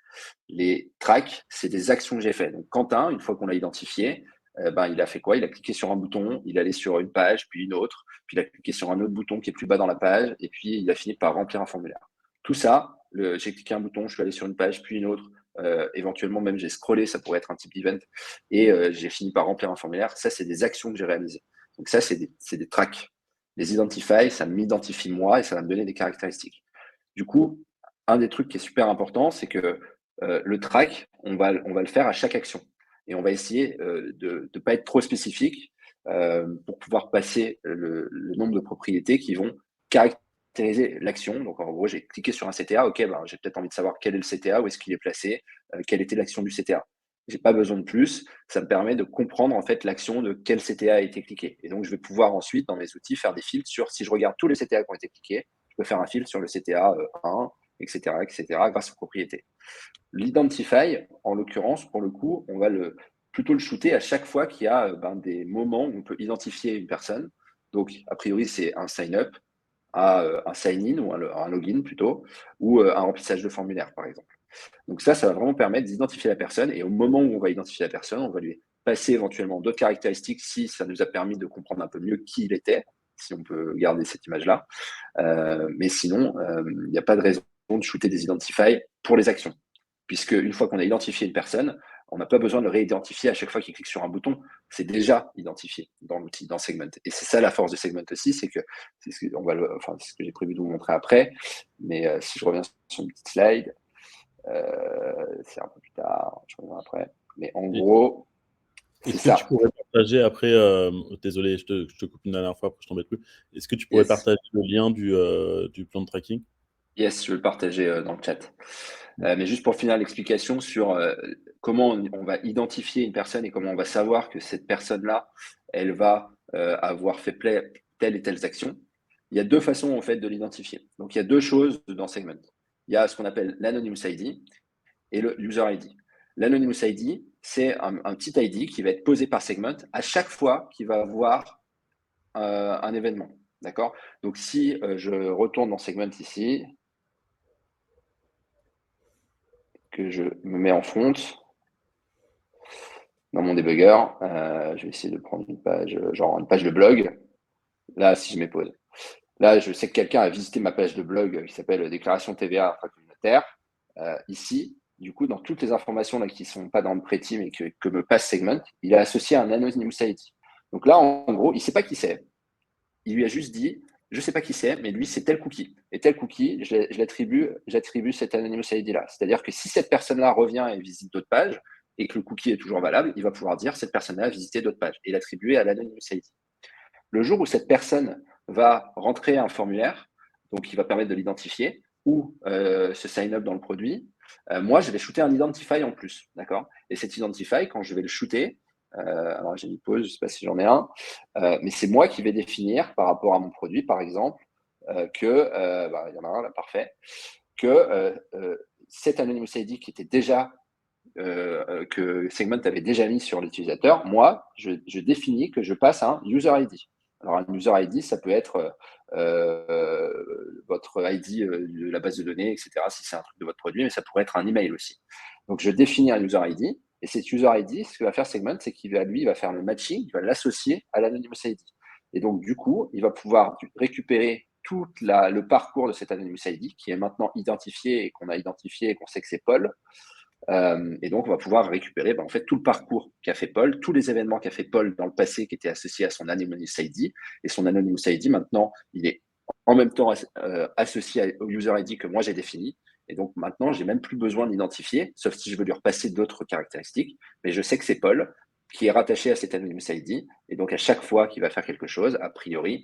Les tracks, c'est des actions que j'ai faites. Donc, Quentin, une fois qu'on l'a identifié, il a fait quoi? Il a cliqué sur un bouton, il est allé sur une page, puis une autre, puis il a cliqué sur un autre bouton qui est plus bas dans la page, et puis il a fini par remplir un formulaire. Tout ça, j'ai cliqué un bouton, je suis allé sur une page, puis une autre, éventuellement même j'ai scrollé, ça pourrait être un type d'event, et j'ai fini par remplir un formulaire. Ça, c'est des actions que j'ai réalisées. Donc ça, c'est des tracks. Les identify, ça m'identifie moi et ça va me donner des caractéristiques. Du coup, un des trucs qui est super important, c'est que le track, on va le faire à chaque action. Et on va essayer de ne pas être trop spécifique pour pouvoir passer le nombre de propriétés qui vont caractériser l'action. Donc, en gros, j'ai cliqué sur un CTA. OK, j'ai peut-être envie de savoir quel est le CTA, où est-ce qu'il est placé, quelle était l'action du CTA. J'ai pas besoin de plus. Ça me permet de comprendre en fait l'action de quel CTA a été cliqué. Et donc, je vais pouvoir ensuite, dans mes outils, faire des filtres sur si je regarde tous les CTA qui ont été cliqués, je peux faire un filtre sur le CTA 1, etc., grâce aux propriétés. L'identify, en l'occurrence, pour le coup, on va plutôt le shooter à chaque fois qu'il y a des moments où on peut identifier une personne. Donc, a priori, c'est un sign-up, un sign-in ou un login plutôt, ou un remplissage de formulaire, par exemple. Donc ça va vraiment permettre d'identifier la personne. Et au moment où on va identifier la personne, on va lui passer éventuellement d'autres caractéristiques si ça nous a permis de comprendre un peu mieux qui il était, si on peut garder cette image-là. Mais sinon, il n'y a pas de raison de shooter des identifiers pour les actions. Puisque une fois qu'on a identifié une personne, On n'a pas besoin de le réidentifier à chaque fois qu'il clique sur un bouton. C'est déjà identifié dans l'outil, dans Segment. Et c'est ça la force de Segment aussi, c'est que c'est ce que j'ai prévu de vous montrer après. Mais si je reviens sur une petite slide, c'est un peu plus tard, je reviens après. Mais en gros, c'est Est-ce que tu ça. pourrais partager après, désolé, je te coupe une dernière fois, après je t'embête plus. Est-ce que tu pourrais Yes. partager le lien du plan de tracking? Yes, je vais le partager dans le chat. Mais juste pour finir l'explication sur comment on va identifier une personne et comment on va savoir que cette personne-là, elle va avoir fait telle et telle action. Il y a deux façons en fait de l'identifier. Donc il y a deux choses dans Segment. Il y a ce qu'on appelle l'Anonymous ID et le User ID. L'Anonymous ID, c'est un petit ID qui va être posé par Segment à chaque fois qu'il va avoir un événement. D'accord? Donc si je retourne dans Segment ici, que je me mets en front dans mon debugger, je vais essayer de prendre une page, genre une page de blog. Là, si je m'épose. Là, je sais que quelqu'un a visité ma page de blog qui s'appelle Déclaration TVA intracommunautaire. Ici, du coup, dans toutes les informations là, qui ne sont pas dans le pré-team et que me passe Segment, il est associé à un Anonymous ID. Donc là, en gros, il ne sait pas qui c'est. Il lui a juste dit, je ne sais pas qui c'est, mais lui, c'est tel cookie. Et tel cookie, j'attribue cet Anonymous ID-là. C'est-à-dire que si cette personne-là revient et visite d'autres pages, et que le cookie est toujours valable, il va pouvoir dire cette personne-là a visité d'autres pages et l'attribuer à l'Anonymous ID. Le jour où cette personne va rentrer un formulaire, donc qui va permettre de l'identifier, ou se sign up dans le produit, moi, je vais shooter un Identify en plus. D'accord? Et cet Identify, quand je vais le shooter, alors j'ai mis pause, je ne sais pas si j'en ai un, mais c'est moi qui vais définir par rapport à mon produit, par exemple, il y en a un là, parfait, que cet Anonymous ID qui était déjà que Segment avait déjà mis sur l'utilisateur, moi, je définis que je passe un User ID. Alors, un User ID, ça peut être votre ID de la base de données, etc., si c'est un truc de votre produit, mais ça pourrait être un email aussi. Donc, je définis un User ID, et cet User ID, ce que va faire Segment, c'est qu'il va, lui, il va faire le matching, il va l'associer à l'Anonymous ID. Et donc, du coup, il va pouvoir récupérer tout le parcours de cet Anonymous ID, qui est maintenant identifié et qu'on a identifié et qu'on sait que c'est Paul. Et donc, on va pouvoir récupérer en fait tout le parcours qu'a fait Paul, tous les événements qu'a fait Paul dans le passé qui étaient associés à son Anonymous ID. Et son Anonymous ID, maintenant, il est en même temps associé au User ID que moi j'ai défini. Et donc, maintenant, j'ai même plus besoin d'identifier, sauf si je veux lui repasser d'autres caractéristiques. Mais je sais que c'est Paul qui est rattaché à cet Anonymous ID. Et donc, à chaque fois qu'il va faire quelque chose, a priori,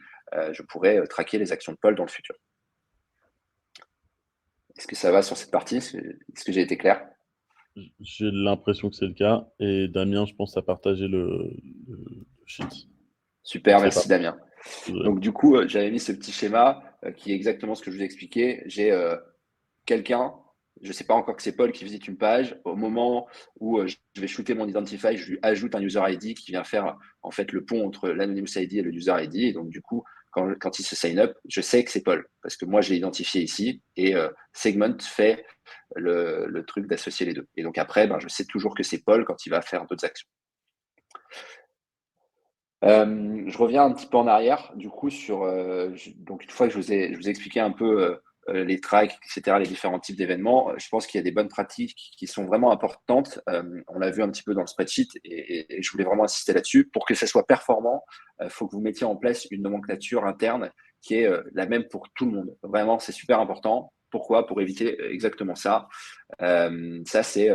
je pourrais traquer les actions de Paul dans le futur. Est-ce que ça va sur cette partie? Est-ce que j'ai été clair? J'ai l'impression que c'est le cas. Et Damien, je pense, a partagé le sheet. Super, merci Damien. Désolé. Donc du coup, j'avais mis ce petit schéma qui est exactement ce que je vous ai expliqué. J'ai quelqu'un, je ne sais pas encore que c'est Paul qui visite une page. Au moment où je vais shooter mon Identify, je lui ajoute un User ID qui vient faire en fait le pont entre l'Anonymous ID et le User ID. Et donc du coup, quand il se sign up, je sais que c'est Paul parce que moi je l'ai identifié ici et Segment fait le truc d'associer les deux. Et donc après, je sais toujours que c'est Paul quand il va faire d'autres actions. Je reviens un petit peu en arrière, du coup, donc une fois que je vous ai expliqué un peu les tracks, etc., les différents types d'événements, je pense qu'il y a des bonnes pratiques qui sont vraiment importantes. On l'a vu un petit peu dans le spreadsheet et je voulais vraiment insister là-dessus. Pour que ça soit performant, il faut que vous mettiez en place une nomenclature interne qui est la même pour tout le monde. Vraiment, c'est super important. Pourquoi? Pour éviter exactement ça. Ça, c'est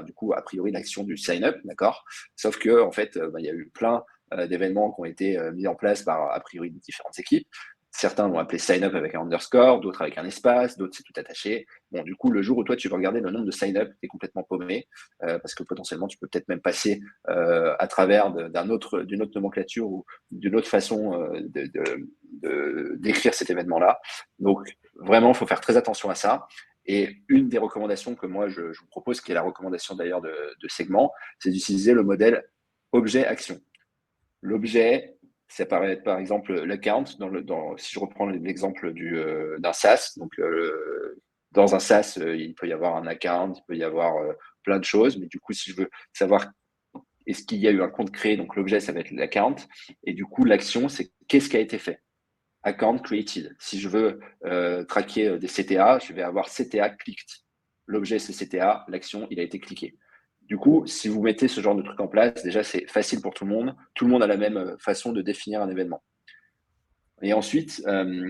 du coup, a priori, l'action du sign-up, d'accord? Sauf que, en fait, il y a eu plein d'événements qui ont été mis en place par, a priori, différentes équipes. Certains vont appeler sign-up avec un underscore, d'autres avec un espace, d'autres c'est tout attaché. Bon, du coup, le jour où toi, tu veux regarder le nombre de sign-up, tu es complètement paumé parce que potentiellement, tu peux peut-être même passer à travers d'une autre nomenclature ou d'une autre façon d'écrire cet événement-là. Donc, vraiment, il faut faire très attention à ça. Et une des recommandations que moi, je vous propose, qui est la recommandation d'ailleurs de Segment, c'est d'utiliser le modèle objet-action. L'objet, ça paraît être par exemple l'account. Si je reprends l'exemple d'un SaaS, donc dans un SaaS, il peut y avoir un account, il peut y avoir plein de choses. Mais du coup, si je veux savoir est-ce qu'il y a eu un compte créé, donc l'objet, ça va être l'account. Et du coup, l'action, c'est qu'est-ce qui a été fait. Account created. Si je veux traquer des CTA, je vais avoir CTA clicked. L'objet, c'est CTA, l'action, il a été cliqué. Du coup, si vous mettez ce genre de truc en place, déjà, c'est facile pour tout le monde. Tout le monde a la même façon de définir un événement. Et ensuite,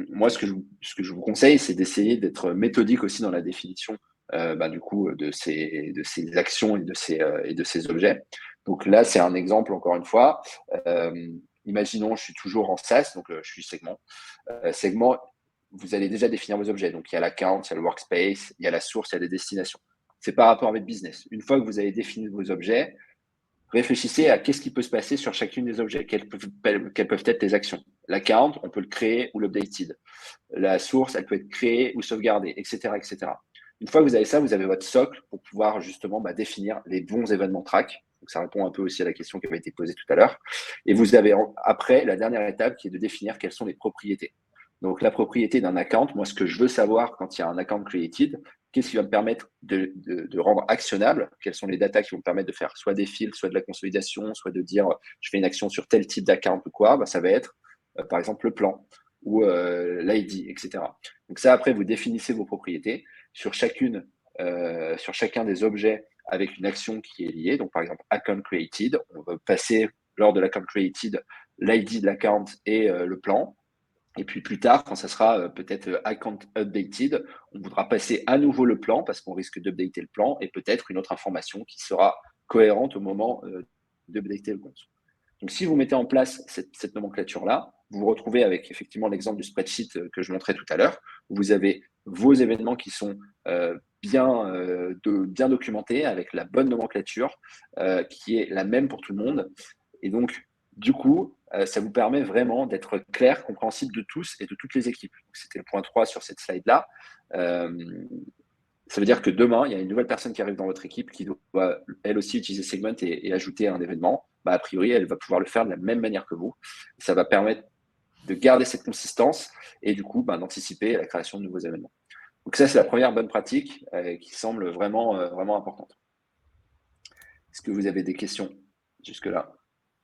moi, ce que je vous conseille, c'est d'essayer d'être méthodique aussi dans la définition du coup, de ces actions et de ces objets. Donc là, c'est un exemple, encore une fois. Imaginons, je suis toujours en SaaS, donc je suis segment. Segment, vous allez déjà définir vos objets. Donc, il y a l'account, il y a le workspace, il y a la source, il y a les destinations. C'est par rapport à votre business. Une fois que vous avez défini vos objets, réfléchissez à qu'est-ce qui peut se passer sur chacune des objets, quelles peuvent être les actions. L'account, on peut le créer ou l'updated. La source, elle peut être créée ou sauvegardée, etc., etc. Une fois que vous avez ça, vous avez votre socle pour pouvoir justement définir les bons événements track. Donc, ça répond un peu aussi à la question qui avait été posée tout à l'heure. Et vous avez après la dernière étape qui est de définir quelles sont les propriétés. Donc, la propriété d'un account, moi, ce que je veux savoir quand il y a un account created, qu'est-ce qui va me permettre de rendre actionnable, quelles sont les datas qui vont me permettre de faire soit des fils, soit de la consolidation, soit de dire je fais une action sur tel type d'account ou quoi, ça va être par exemple le plan ou l'ID, etc. Donc ça, après, vous définissez vos propriétés sur chacun des objets avec une action qui est liée. Donc, par exemple, account created, on va passer lors de l'account created l'ID de l'account et le plan. Et puis plus tard, quand ça sera peut-être account updated, on voudra passer à nouveau le plan parce qu'on risque d'updater le plan et peut-être une autre information qui sera cohérente au moment d'updater le compte. Donc, si vous mettez en place cette nomenclature-là, vous vous retrouvez avec effectivement l'exemple du spreadsheet que je montrais tout à l'heure, où vous avez vos événements qui sont bien documentés avec la bonne nomenclature qui est la même pour tout le monde. Et donc, du coup, ça vous permet vraiment d'être clair, compréhensible de tous et de toutes les équipes. C'était le point 3 sur cette slide-là. Ça veut dire que demain, il y a une nouvelle personne qui arrive dans votre équipe qui doit, elle aussi, utiliser Segment et ajouter un événement. A priori, elle va pouvoir le faire de la même manière que vous. Ça va permettre de garder cette consistance et du coup, d'anticiper la création de nouveaux événements. Donc ça, c'est la première bonne pratique qui semble vraiment importante. Est-ce que vous avez des questions jusque-là?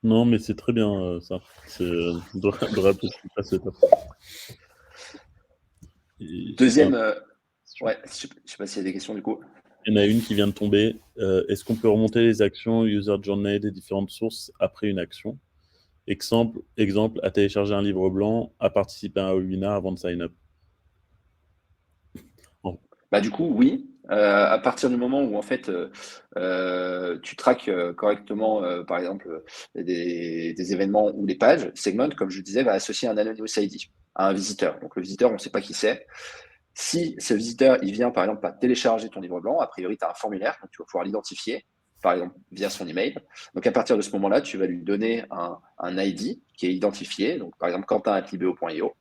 Non, mais c'est très bien ça. C'est de rappeler cette étape. Deuxième, ouais, je sais pas s'il y a des questions du coup. Il y en a une qui vient de tomber. Est-ce qu'on peut remonter les actions user journey des différentes sources après une action? Exemple, à télécharger un livre blanc, à participer à un webinaire avant de sign up. Bon. Du coup, oui. À partir du moment où en fait tu traques correctement, par exemple, des événements ou des pages, Segment, comme je disais, va associer un Anonymous ID à un visiteur. Donc le visiteur, on ne sait pas qui c'est. Si ce visiteur, il vient par exemple à télécharger ton livre blanc, a priori, tu as un formulaire, donc tu vas pouvoir l'identifier, par exemple via son email. Donc à partir de ce moment-là, tu vas lui donner un ID qui est identifié, donc par exemple quentin@libeo.io.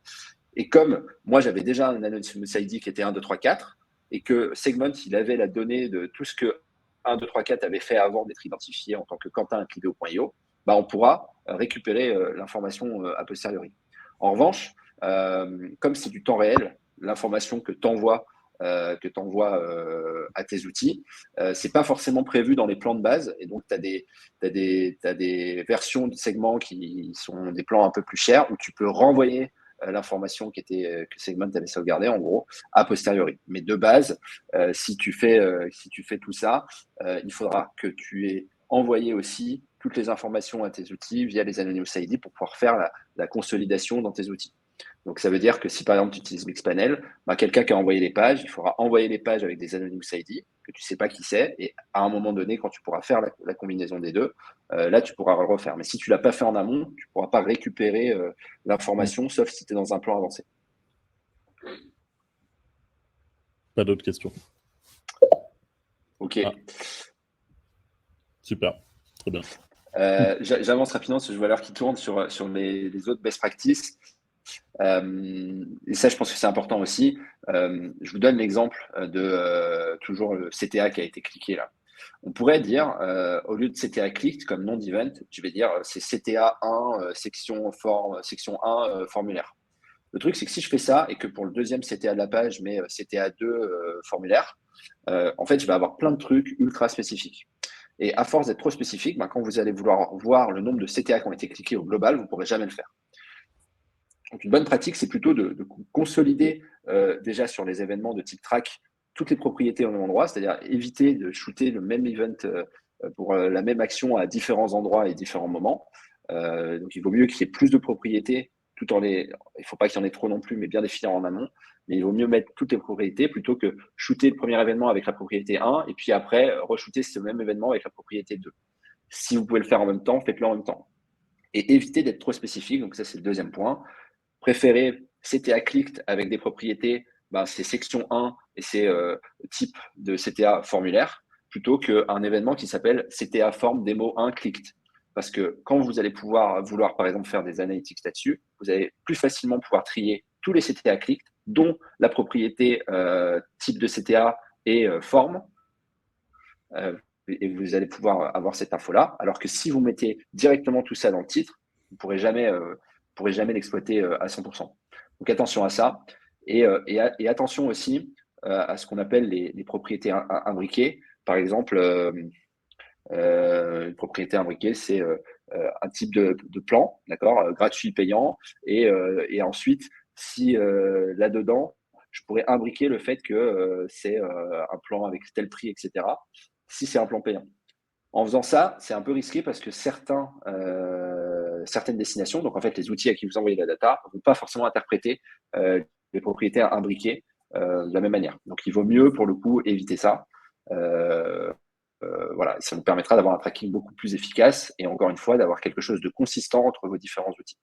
Et comme moi, j'avais déjà un Anonymous ID qui était 1, 2, 3, 4, et que Segment, il avait la donnée de tout ce que 1, 2, 3, 4 avait fait avant d'être identifié en tant que quentin@libeo.io, on pourra récupérer l'information a posteriori. En revanche, comme c'est du temps réel, l'information que tu envoies à tes outils, c'est pas forcément prévu dans les plans de base. Et donc, tu as des versions de segments qui sont des plans un peu plus chers où tu peux renvoyer l'information que Segment avait sauvegardée, en gros, a posteriori. Mais de base, si tu fais tout ça, il faudra que tu aies envoyé aussi toutes les informations à tes outils via les Anonymous ID pour pouvoir faire la consolidation dans tes outils. Donc, ça veut dire que si, par exemple, tu utilises Mixpanel, quelqu'un qui a envoyé les pages, il faudra envoyer les pages avec des Anonymous ID que tu ne sais pas qui c'est. Et à un moment donné, quand tu pourras faire la combinaison des deux, là, tu pourras le refaire. Mais si tu ne l'as pas fait en amont, tu ne pourras pas récupérer l'information, sauf si tu es dans un plan avancé. Pas d'autres questions? OK. Super, très bien. J'avance rapidement parce que je vois l'heure qui tourne sur les autres best practices. Et ça, je pense que c'est important aussi. Je vous donne l'exemple de toujours le CTA qui a été cliqué là. On pourrait dire, au lieu de CTA clicked comme nom d'event, je vais dire c'est CTA 1, section 1, formulaire. Le truc, c'est que si je fais ça et que pour le deuxième CTA de la page, je mets CTA 2, formulaire, en fait, je vais avoir plein de trucs ultra spécifiques. Et à force d'être trop spécifique, quand vous allez vouloir voir le nombre de CTA qui ont été cliqués au global, vous ne pourrez jamais le faire. Donc, une bonne pratique, c'est plutôt de consolider déjà sur les événements de type track toutes les propriétés au même endroit, c'est-à-dire éviter de shooter le même event pour la même action à différents endroits et différents moments. Donc, il vaut mieux qu'il y ait plus de propriétés, il ne faut pas qu'il y en ait trop non plus, mais bien définir en amont. Mais il vaut mieux mettre toutes les propriétés plutôt que shooter le premier événement avec la propriété 1 et puis après re-shooter ce même événement avec la propriété 2. Si vous pouvez le faire en même temps, faites-le en même temps. Et évitez d'être trop spécifique. Donc, ça, c'est le deuxième point. Préférez CTA clicked avec des propriétés, c'est section 1 et c'est type de CTA formulaire, plutôt qu'un événement qui s'appelle CTA form démo 1 clicked. Parce que quand vous allez vouloir, par exemple, faire des analytics là-dessus, vous allez plus facilement pouvoir trier tous les CTA clicked, dont la propriété type de CTA et forme. Et vous allez pouvoir avoir cette info-là. Alors que si vous mettez directement tout ça dans le titre, vous ne pourrez jamais l'exploiter à 100%. Donc attention à ça. Et attention aussi à ce qu'on appelle les propriétés imbriquées. Par exemple, une propriété imbriquée, c'est un type de plan, d'accord, gratuit, payant. Et ensuite, si là-dedans, je pourrais imbriquer le fait que c'est un plan avec tel prix, etc., si c'est un plan payant. En faisant ça, c'est un peu risqué parce que certaines destinations, donc en fait les outils à qui vous envoyez la data, ne vont pas forcément interpréter les propriétés imbriquées de la même manière. Donc il vaut mieux pour le coup éviter ça. Voilà, ça vous permettra d'avoir un tracking beaucoup plus efficace et encore une fois d'avoir quelque chose de consistant entre vos différents outils.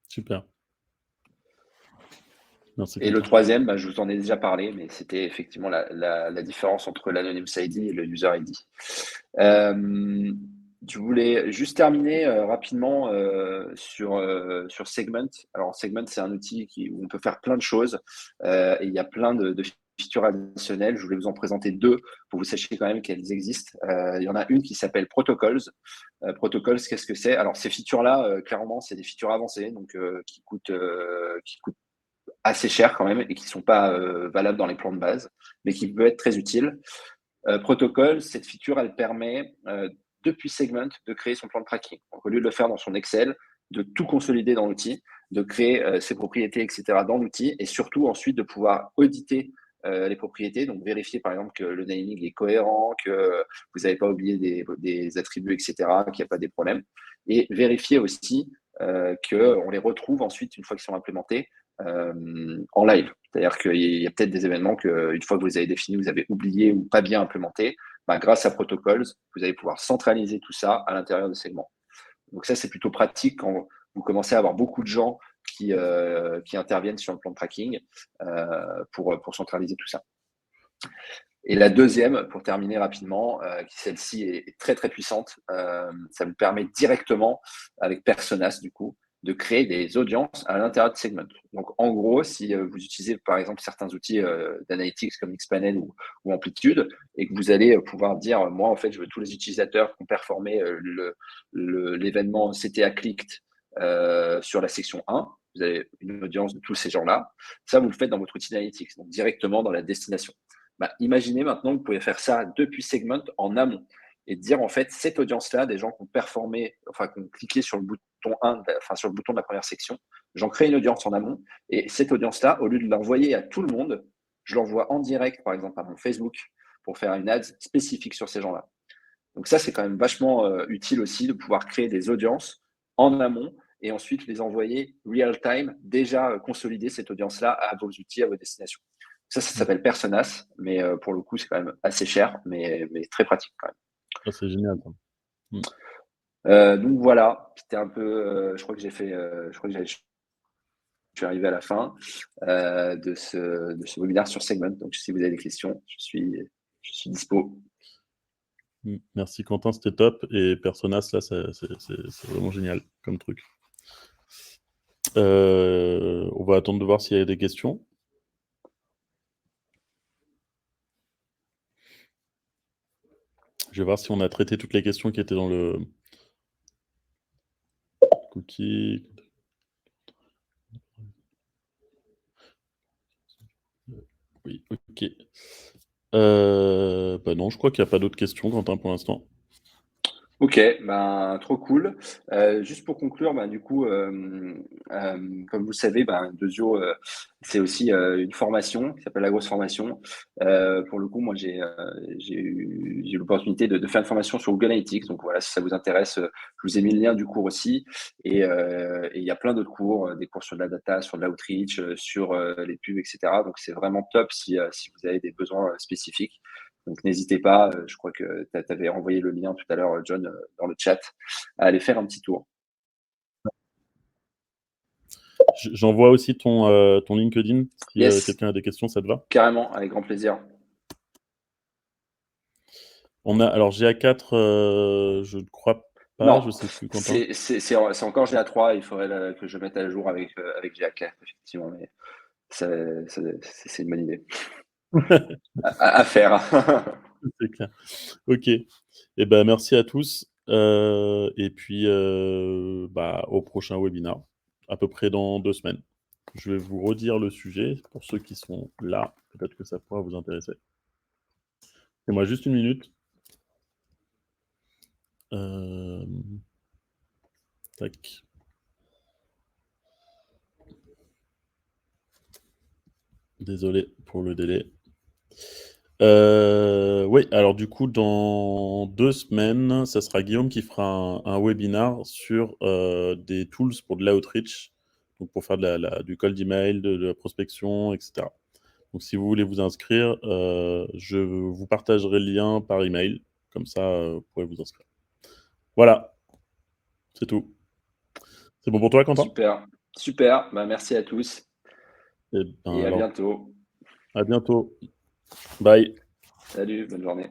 Super. Merci. Et le troisième, je vous en ai déjà parlé, mais c'était effectivement la différence entre l'Anonymous ID et le User ID. Je voulais juste terminer rapidement sur Segment. Alors, Segment, c'est un outil où on peut faire plein de choses et il y a plein de features additionnelles. Je voulais vous en présenter deux pour que vous sachiez quand même qu'elles existent. Il y en a une qui s'appelle Protocols. Protocols, qu'est-ce que c'est? Alors, ces features-là, clairement, c'est des features avancées, donc qui coûtent assez cher quand même et qui ne sont pas valables dans les plans de base, mais qui peuvent être très utiles. Protocol, cette feature, elle permet depuis Segment de créer son plan de tracking. Donc, au lieu de le faire dans son Excel, de tout consolider dans l'outil, de créer ses propriétés, etc. dans l'outil et surtout ensuite de pouvoir auditer les propriétés, donc vérifier par exemple que le naming est cohérent, que vous n'avez pas oublié des attributs, etc., qu'il n'y a pas des problèmes. Et vérifier aussi qu'on les retrouve ensuite, une fois qu'ils sont implémentés, en live. C'est-à-dire qu'il y a peut-être des événements qu'une fois que vous avez défini, vous avez oublié ou pas bien implémenté. Grâce à Protocols, vous allez pouvoir centraliser tout ça à l'intérieur de segments. Donc ça, c'est plutôt pratique quand vous commencez à avoir beaucoup de gens qui interviennent sur le plan de tracking pour centraliser tout ça. Et la deuxième, pour terminer rapidement, celle-ci est très très puissante. Ça vous permet directement, avec Personas du coup, de créer des audiences à l'intérieur de Segment. Donc en gros, si vous utilisez par exemple certains outils d'analytics comme Xpanel ou Amplitude, et que vous allez pouvoir dire, moi en fait, je veux tous les utilisateurs qui ont performé l'événement CTA Clicked sur la section 1, vous avez une audience de tous ces gens-là. Ça, vous le faites dans votre outil d'analytics, donc directement dans la destination. Imaginez maintenant que vous pouvez faire ça depuis Segment en amont et dire en fait cette audience-là, des gens qui ont performé, enfin qui ont cliqué sur le bouton 1, enfin sur le bouton de la première section, j'en crée une audience en amont et cette audience-là, au lieu de l'envoyer à tout le monde, je l'envoie en direct, par exemple à mon Facebook pour faire une ad spécifique sur ces gens-là. Donc ça, c'est quand même vachement utile aussi de pouvoir créer des audiences en amont et ensuite les envoyer real-time, déjà consolider cette audience-là à vos outils, à vos destinations. Ça s'appelle Personas, mais pour le coup, c'est quand même assez cher, mais très pratique quand même. Ah, c'est génial. Donc voilà, c'était un peu. Je crois que je suis arrivé à la fin de ce webinaire sur Segment. Donc si vous avez des questions, je suis dispo. Merci Quentin, c'était top. Et Personas, là, c'est vraiment génial comme truc. On va attendre de voir s'il y a des questions. Je vais voir si on a traité toutes les questions qui étaient dans le cookie. Oui, ok. Non, je crois qu'il n'y a pas d'autres questions, Quentin, pour l'instant. Ok, ben, trop cool. Juste pour conclure, ben, du coup, comme vous le savez, ben, Dosio, c'est aussi une formation qui s'appelle la grosse formation. Pour le coup, moi, j'ai eu l'opportunité de faire une formation sur Google Analytics. Donc voilà, si ça vous intéresse, je vous ai mis le lien du cours aussi. Et il y a plein d'autres cours, des cours sur de la data, sur de l'outreach, sur les pubs, etc. Donc c'est vraiment top si vous avez des besoins spécifiques. Donc n'hésitez pas, je crois que tu avais envoyé le lien tout à l'heure, John, dans le chat, à aller faire un petit tour. J'envoie aussi ton LinkedIn si Yes, quelqu'un a des questions, ça te va? carrément, avec grand plaisir. Alors GA4, je ne crois pas, je Non, sais plus, Quentin. c'est encore GA3, il faudrait que je mette à jour avec GA4, effectivement, mais c'est une bonne idée à faire. C'est clair. Ok. Et ben merci à tous. Et puis au prochain webinar, à peu près dans 2 semaines. Je vais vous redire le sujet pour ceux qui sont là. Peut-être que ça pourra vous intéresser. Laissez-moi juste une minute. Tac. Désolé pour le délai. Oui, alors du coup, dans 2 semaines, ça sera Guillaume qui fera un webinar sur des tools pour de l'outreach, donc pour faire du cold email, de la prospection, etc. Donc si vous voulez vous inscrire, je vous partagerai le lien par email, comme ça vous pourrez vous inscrire. Voilà, c'est tout. C'est bon pour toi, Quentin? Super, super. Bah, merci à tous Eh ben et à alors, bientôt. à bientôt. Bye. Salut, bonne journée.